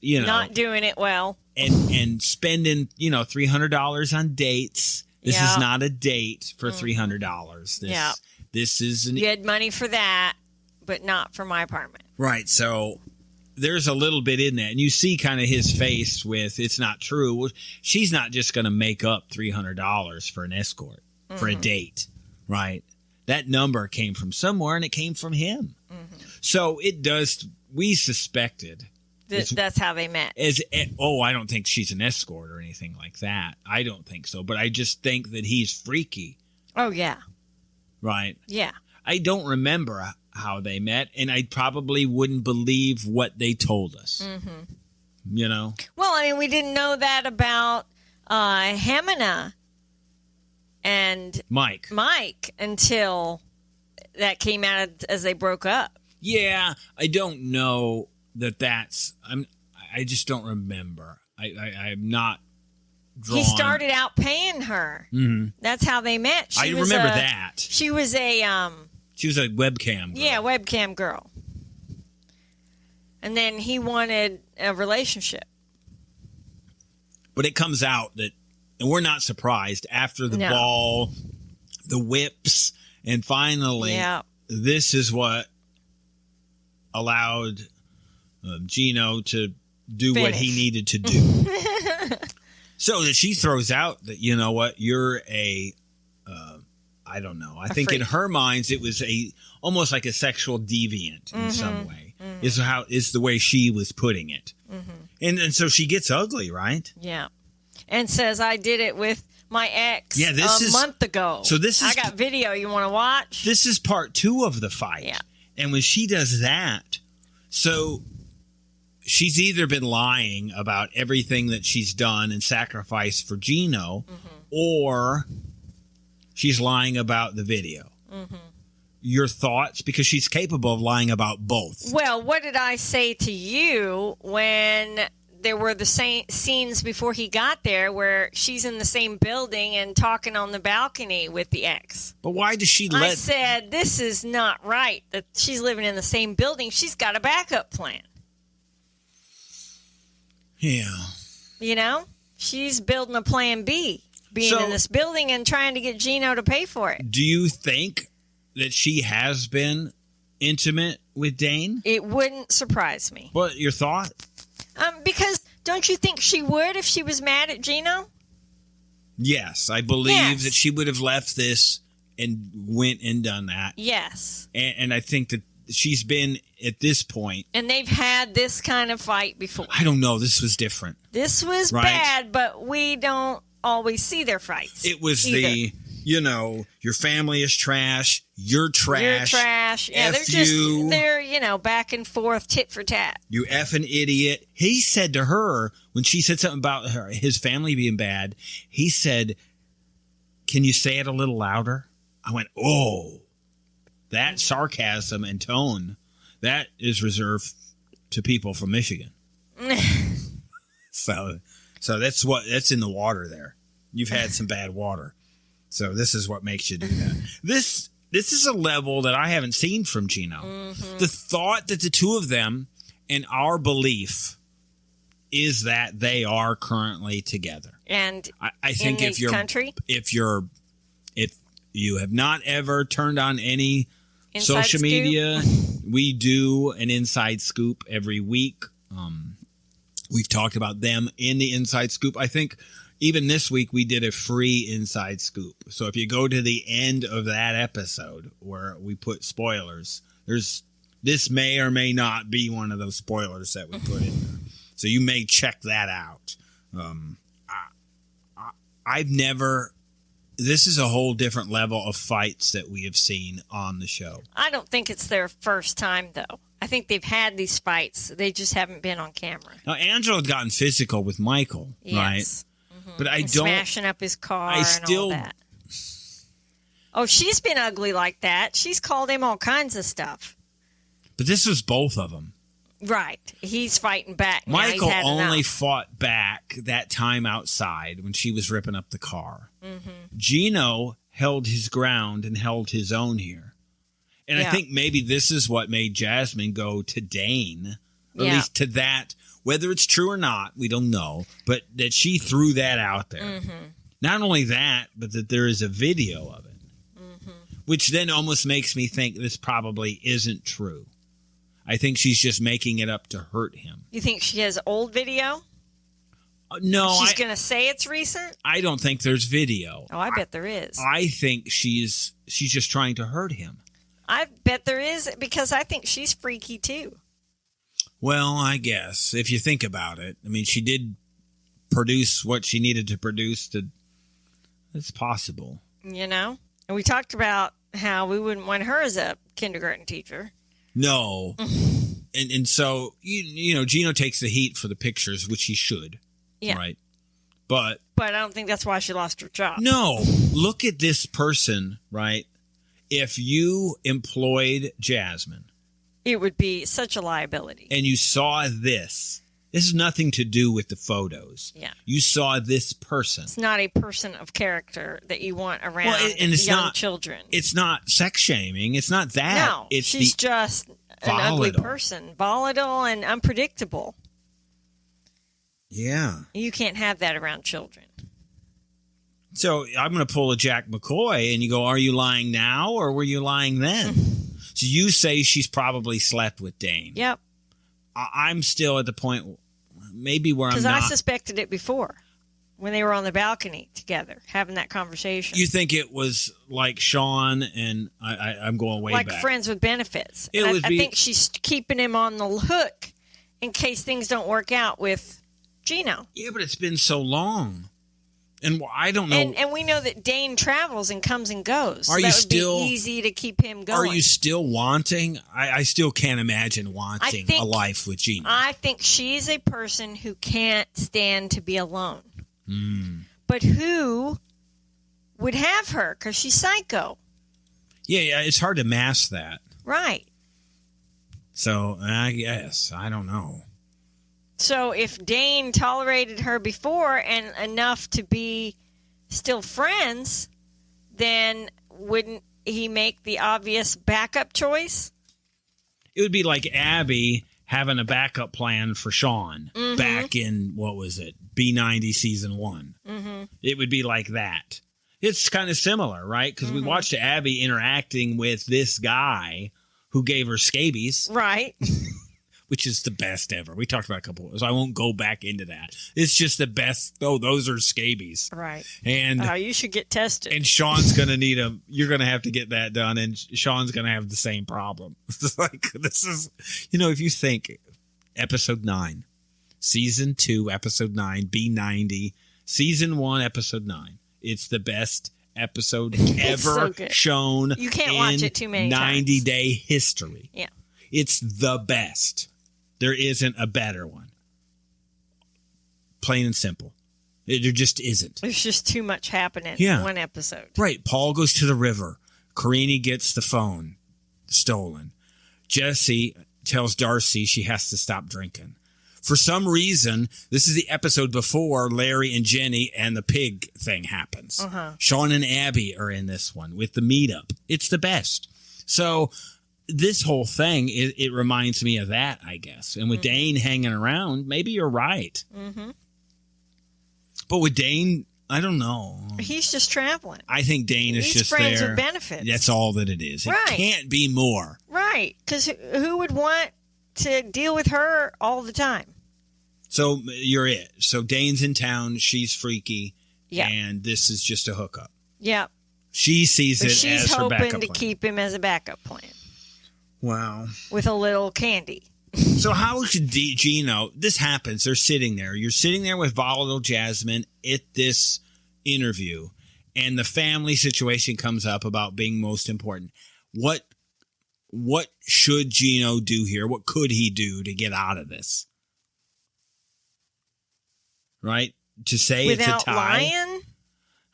Speaker 1: not doing it well.
Speaker 2: And spending, $300 on dates. This is not a date for $300. This is
Speaker 1: you had money for that, but not for my apartment.
Speaker 2: Right. So there's a little bit in that. And you see kind of his face with, it's not true. Well, she's not just going to make up $300 for an escort, for a date. Right. That number came from somewhere, and it came from him. So it does. We suspected.
Speaker 1: That's how they met.
Speaker 2: I don't think she's an escort or anything like that. I don't think so. But I just think that he's freaky. Oh, yeah. Right? Yeah. I don't remember how they met, and I probably wouldn't believe what they told us.
Speaker 1: Well, we didn't know that about Hamina and Mike until that came out as they broke up.
Speaker 2: Yeah, I don't know I just don't remember. I'm not drawn.
Speaker 1: He started out paying her. That's how they met.
Speaker 2: I remember that.
Speaker 1: She was a
Speaker 2: webcam girl.
Speaker 1: Yeah, webcam girl. And then he wanted a relationship.
Speaker 2: But it comes out that, and we're not surprised, after the ball, the whips, and finally, this is what allowed Gino to do what he needed to do. So that she throws out that, you know what, you're I don't know. I think freak. In her minds, it was almost like a sexual deviant in some way. Is the way she was putting it. And so she gets ugly, right?
Speaker 1: Yeah. And says, I did it with my ex a month ago.
Speaker 2: So I
Speaker 1: got video you want to watch?
Speaker 2: This is part 2 of the fight. Yeah. And when she does that, so she's either been lying about everything that she's done and sacrificed for Gino, or she's lying about the video. Your thoughts? Because she's capable of lying about both.
Speaker 1: Well, what did I say to you when there were the same scenes before he got there where she's in the same building and talking on the balcony with the ex?
Speaker 2: But why does she
Speaker 1: I said, this is not right that she's living in the same building. She's got a backup plan.
Speaker 2: Yeah.
Speaker 1: She's building a plan B, being in this building and trying to get Gino to pay for it.
Speaker 2: Do you think that she has been intimate with Dane?
Speaker 1: It wouldn't surprise me.
Speaker 2: What, your thought?
Speaker 1: Because don't you think she would if she was mad at Gino?
Speaker 2: Yes, I believe that she would have left this and went and done that.
Speaker 1: Yes.
Speaker 2: And I think that she's been at this point.
Speaker 1: And they've had this kind of fight before.
Speaker 2: I don't know. This was different.
Speaker 1: This was bad, but we don't always see their fights.
Speaker 2: It was
Speaker 1: either.
Speaker 2: your family is trash. You're trash.
Speaker 1: You're trash. Yeah, they're back and forth, tit for tat.
Speaker 2: You effing idiot. He said to her, when she said something about his family being bad, he said, "Can you say it a little louder?" I went, "Oh, that sarcasm and tone, that is reserved to people from Michigan." So that's in the water there. You've had some bad water. So this is what makes you do that. This is a level that I haven't seen from Gino. Mm-hmm. The thought that the two of them, and our belief, is that they are currently together.
Speaker 1: And
Speaker 2: I think if you have not ever turned on any social media, we do an inside scoop every week. We've talked about them in the inside scoop. I think even this week we did a free inside scoop. So if you go to the end of that episode where we put spoilers, this may or may not be one of those spoilers that we put in there. So you may check that out. This is a whole different level of fights that we have seen on the show.
Speaker 1: I don't think it's their first time, though. I think they've had these fights. They just haven't been on camera.
Speaker 2: Now, Angela had gotten physical with Michael, right?
Speaker 1: Mm-hmm.
Speaker 2: But I don't...
Speaker 1: smashing up his car and all that. Oh, she's been ugly like that. She's called him all kinds of stuff.
Speaker 2: But this was both of them.
Speaker 1: Right. He's fighting back.
Speaker 2: Michael only fought back that time outside when she was ripping up the car. Mm-hmm. Gino held his ground and held his own here. And I think maybe this is what made Jasmine go to Dane, or at least to that. Whether it's true or not, we don't know. But that she threw that out there. Mm-hmm. Not only that, but that there is a video of it. Mm-hmm. Which then almost makes me think this probably isn't true. I think she's just making it up to hurt him. You think she has old video? No.
Speaker 1: She's going to say it's recent?
Speaker 2: I don't think there's video.
Speaker 1: Oh, I bet there is.
Speaker 2: I think she's just trying to hurt him.
Speaker 1: I bet there is, because I think she's freaky too.
Speaker 2: Well, I guess, if you think about it. I mean, she did produce what she needed to produce. It's possible. You know?
Speaker 1: And we talked about how we wouldn't want her as a kindergarten teacher.
Speaker 2: No. and so, Gino takes the heat for the pictures, which he should. Yeah. Right? But
Speaker 1: I don't think that's why she lost her job.
Speaker 2: No. Look at this person, right? If you employed Jasmine,
Speaker 1: it would be such a liability.
Speaker 2: And you saw this. This has nothing to do with the photos. Yeah. You saw this person.
Speaker 1: It's not a person of character that you want around young children.
Speaker 2: It's not sex shaming. It's not that.
Speaker 1: No, she's just an ugly person. Volatile and unpredictable.
Speaker 2: Yeah.
Speaker 1: You can't have that around children.
Speaker 2: So I'm going to pull a Jack McCoy, and you go, are you lying now or were you lying then? So you say she's probably slept with Dane.
Speaker 1: Yep.
Speaker 2: I'm still at the point maybe where I'm not.
Speaker 1: Because I suspected it before when they were on the balcony together having that conversation.
Speaker 2: You think it was like Sean and I'm going way back.
Speaker 1: Like friends with benefits. I think she's keeping him on the hook in case things don't work out with Gino.
Speaker 2: Yeah, but it's been so long. And I don't know.
Speaker 1: And we know that Dane travels and comes and goes.
Speaker 2: Are you still
Speaker 1: be easy to keep him going?
Speaker 2: Are you still wanting? I still can't imagine wanting a life with Gino.
Speaker 1: I think she's a person who can't stand to be alone. But who would have her? Because she's psycho.
Speaker 2: Yeah, it's hard to mask that.
Speaker 1: Right.
Speaker 2: So I guess I don't know.
Speaker 1: So if Dane tolerated her before and enough to be still friends, then wouldn't he make the obvious backup choice?
Speaker 2: It would be like Abby having a backup plan for Sean back in, what was it, B90 season 1. Mm-hmm. It would be like that. It's kind of similar, right? Because we watched Abby interacting with this guy who gave her scabies.
Speaker 1: Right.
Speaker 2: which is the best ever. We talked about a couple, so I won't go back into that. It's just the best. Oh, those are scabies.
Speaker 1: Right.
Speaker 2: And
Speaker 1: you should get tested.
Speaker 2: And Sean's going to need them. You're going to have to get that done. And Sean's going to have the same problem. It's like, this is, if you think episode 9, season 2, episode 9, B90, season 1, episode 9. It's the best episode ever shown.
Speaker 1: You can't watch it too many
Speaker 2: 90-day history.
Speaker 1: Yeah.
Speaker 2: It's the best. There isn't a better one. Plain and simple. There just isn't.
Speaker 1: There's just too much happening in one episode.
Speaker 2: Right. Paul goes to the river. Karini gets the phone stolen. Jesse tells Darcy she has to stop drinking. For some reason, this is the episode before Larry and Jenny and the pig thing happens. Sean and Abby are in this one with the meetup. It's the best. So this whole thing, it reminds me of that, I guess. And with Dane hanging around, maybe you're right. But with Dane, I don't know.
Speaker 1: He's just traveling.
Speaker 2: I think Dane is just there.
Speaker 1: He's friends with benefits.
Speaker 2: That's all that it is.
Speaker 1: Right.
Speaker 2: It can't be more.
Speaker 1: Right. Because who would want to deal with her all the time?
Speaker 2: So you're it. So Dane's in town. She's freaky.
Speaker 1: Yeah.
Speaker 2: And this is just a hookup.
Speaker 1: Yeah.
Speaker 2: She sees it as her backup plan.
Speaker 1: She's hoping to keep him as a backup plan.
Speaker 2: Wow.
Speaker 1: With a little candy.
Speaker 2: So how should Gino, this happens, they're sitting there. You're sitting there with volatile Jasmine at this interview, and the family situation comes up about being most important. What should Gino do here? What could he do to get out of this? Right? To say
Speaker 1: without
Speaker 2: it's a tie?
Speaker 1: lying?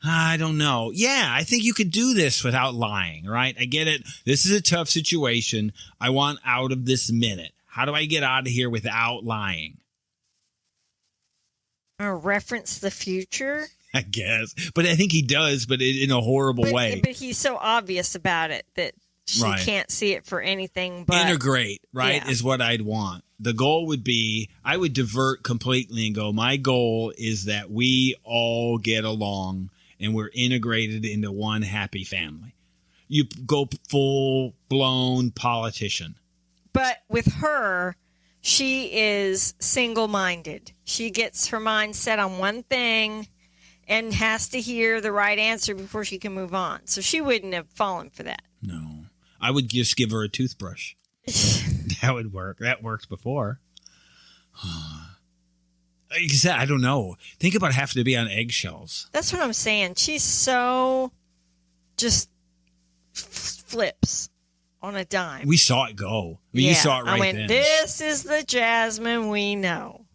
Speaker 2: I don't know. Yeah, I think you could do this without lying, right? I get it. This is a tough situation. I want out of this minute. How do I get out of here without lying?
Speaker 1: Or reference the future?
Speaker 2: I guess. But I think he does, but in a horrible way.
Speaker 1: But he's so obvious about it that she can't see it for anything but...
Speaker 2: Integrate, right, is what I'd want. The goal would be, I would divert completely and go, my goal is that we all get along and we're integrated into one happy family. You go full-blown politician.
Speaker 1: But with her, she is single-minded. She gets her mind set on one thing and has to hear the right answer before she can move on. So she wouldn't have fallen for that.
Speaker 2: No. I would just give her a toothbrush. That would work. That worked before. I don't know. Think about having to be on eggshells.
Speaker 1: That's what I'm saying. She's so just flips on a dime.
Speaker 2: We saw it go. You saw it right then.
Speaker 1: I went, this is the Jasmine we know.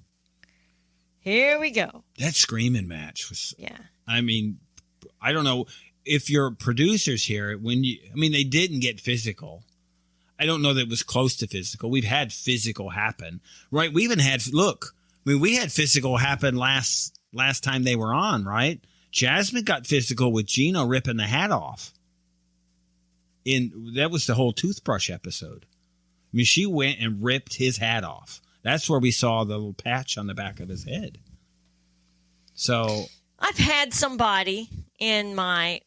Speaker 1: Here we go.
Speaker 2: That screaming match was...
Speaker 1: Yeah.
Speaker 2: I mean, I don't know if your producers here, they didn't get physical. I don't know that it was close to physical. We've had physical happen, right? We even had, we had physical happen last time they were on, right? Jasmine got physical with Gino ripping the hat off. That was the whole toothbrush episode. I mean, she went and ripped his hat off. That's where we saw the little patch on the back of his head. So
Speaker 1: I've had somebody in my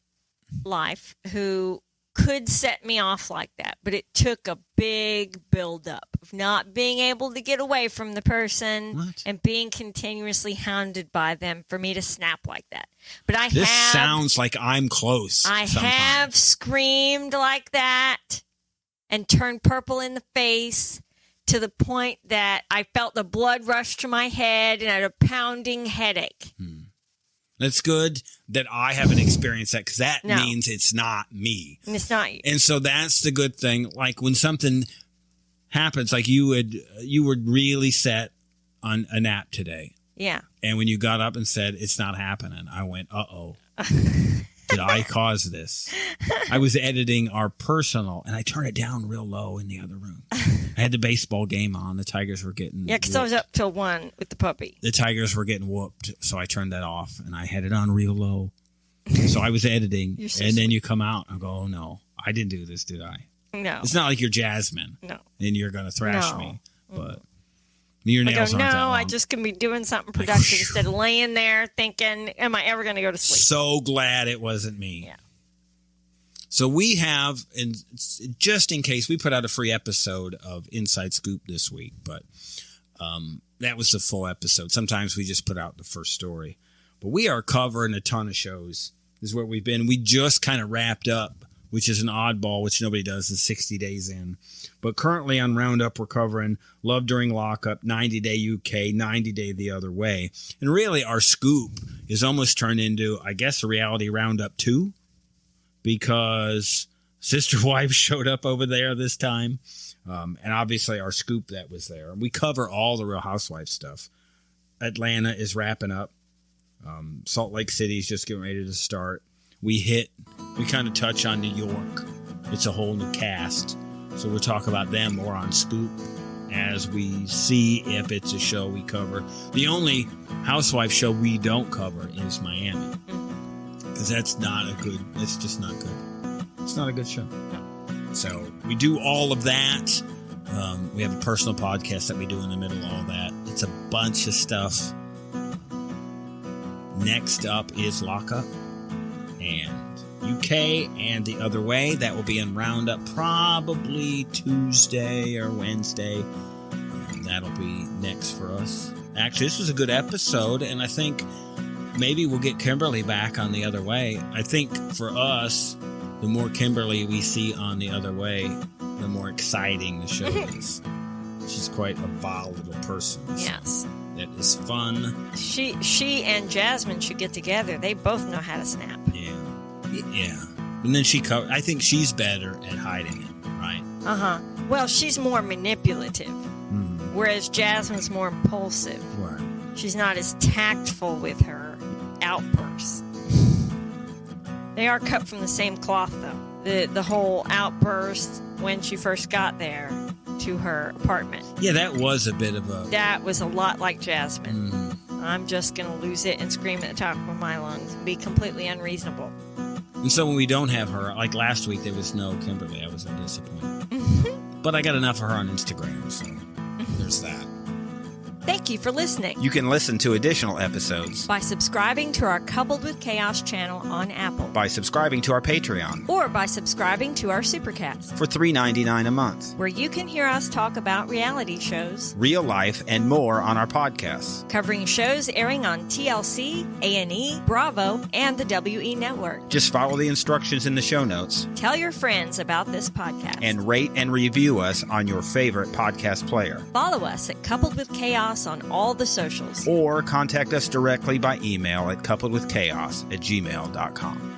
Speaker 1: life who could set me off like that, but it took a big buildup of not being able to get away from the person and being continuously hounded by them for me to snap like that. But
Speaker 2: this sounds like I'm close.
Speaker 1: I have screamed like that and turned purple in the face to the point that I felt the blood rush to my head and I had a pounding headache.
Speaker 2: That's good that I haven't experienced that because that means it's not me.
Speaker 1: And it's not you.
Speaker 2: And so that's the good thing. Like when something happens, like you were really set on a nap today.
Speaker 1: Yeah.
Speaker 2: And when you got up and said, it's not happening, I went, uh-oh. Did I cause this? I was editing our personal, and I turned it down real low in the other room. I had the baseball game on. The Tigers were getting
Speaker 1: because I was up till 1 with the puppy.
Speaker 2: The Tigers were getting whooped, so I turned that off, and I had it on real low. So I was editing, and then you come out and go, oh, no, I didn't do this, did I?
Speaker 1: No.
Speaker 2: It's not like you're Jasmine.
Speaker 1: No.
Speaker 2: And you're going to thrash me, but... Your nails aren't that long.
Speaker 1: I just can be doing something productive instead of laying there thinking, am I ever going to go to sleep?
Speaker 2: So glad it wasn't me.
Speaker 1: Yeah.
Speaker 2: So we have, and just in case, we put out a free episode of Inside Scoop this week, but that was the full episode. Sometimes we just put out the first story. But we are covering a ton of shows. This is where we've been. We just kind of wrapped up, which is an oddball, which nobody does, is 60 days in. But currently on Roundup, we're covering Love During Lockup, 90 Day UK, 90 Day the Other Way. And really, our scoop is almost turned into, I guess, a reality Roundup 2, because Sister Wives showed up over there this time. And obviously our scoop that was there. We cover all the Real Housewives stuff. Atlanta is wrapping up. Salt Lake City is just getting ready to start. We kind of touch on New York. It's a whole new cast. So we'll talk about them more on Scoop as we see if it's a show we cover. The only housewife show we don't cover is Miami. Because that's just not good. It's not a good show. So we do all of that. We have a personal podcast that we do in the middle of all that. It's a bunch of stuff. Next up is Lockup and UK and The Other Way. That will be in Roundup probably Tuesday or Wednesday. That'll be next for us. Actually, this was a good episode, and I think maybe we'll get Kimberly back on The Other Way. I think for us, the more Kimberly we see on The Other Way, the more exciting the show is. She's quite a volatile person.
Speaker 1: Yes.
Speaker 2: That is fun.
Speaker 1: She and Jasmine should get together. They both know how to snap.
Speaker 2: Yeah. And then I think she's better at hiding it, right?
Speaker 1: Uh-huh. Well, she's more manipulative, whereas Jasmine's more impulsive.
Speaker 2: Right.
Speaker 1: She's not as tactful with her outbursts. They are cut from the same cloth, though. The whole outburst when she first got there to her apartment.
Speaker 2: Yeah, that was a bit of a...
Speaker 1: That was a lot like Jasmine. I'm just going to lose it and scream at the top of my lungs and be completely unreasonable.
Speaker 2: And so when we don't have her, like last week, there was no Kimberly. I was disappointed. But I got enough of her on Instagram, so there's that.
Speaker 1: Thank you for listening.
Speaker 2: You can listen to additional episodes
Speaker 1: by subscribing to our Coupled with Chaos channel on Apple,
Speaker 2: by subscribing to our Patreon,
Speaker 1: or by subscribing to our Supercast
Speaker 2: for $3.99 a month,
Speaker 1: where you can hear us talk about reality shows,
Speaker 2: real life, and more on our podcasts,
Speaker 1: covering shows airing on TLC, A&E, Bravo, and the WE Network.
Speaker 2: Just follow the instructions in the show notes.
Speaker 1: Tell your friends about this podcast.
Speaker 2: And rate and review us on your favorite podcast player.
Speaker 1: Follow us at Coupled with Chaos on all the socials.
Speaker 2: Or contact us directly by email at coupledwithchaos@gmail.com.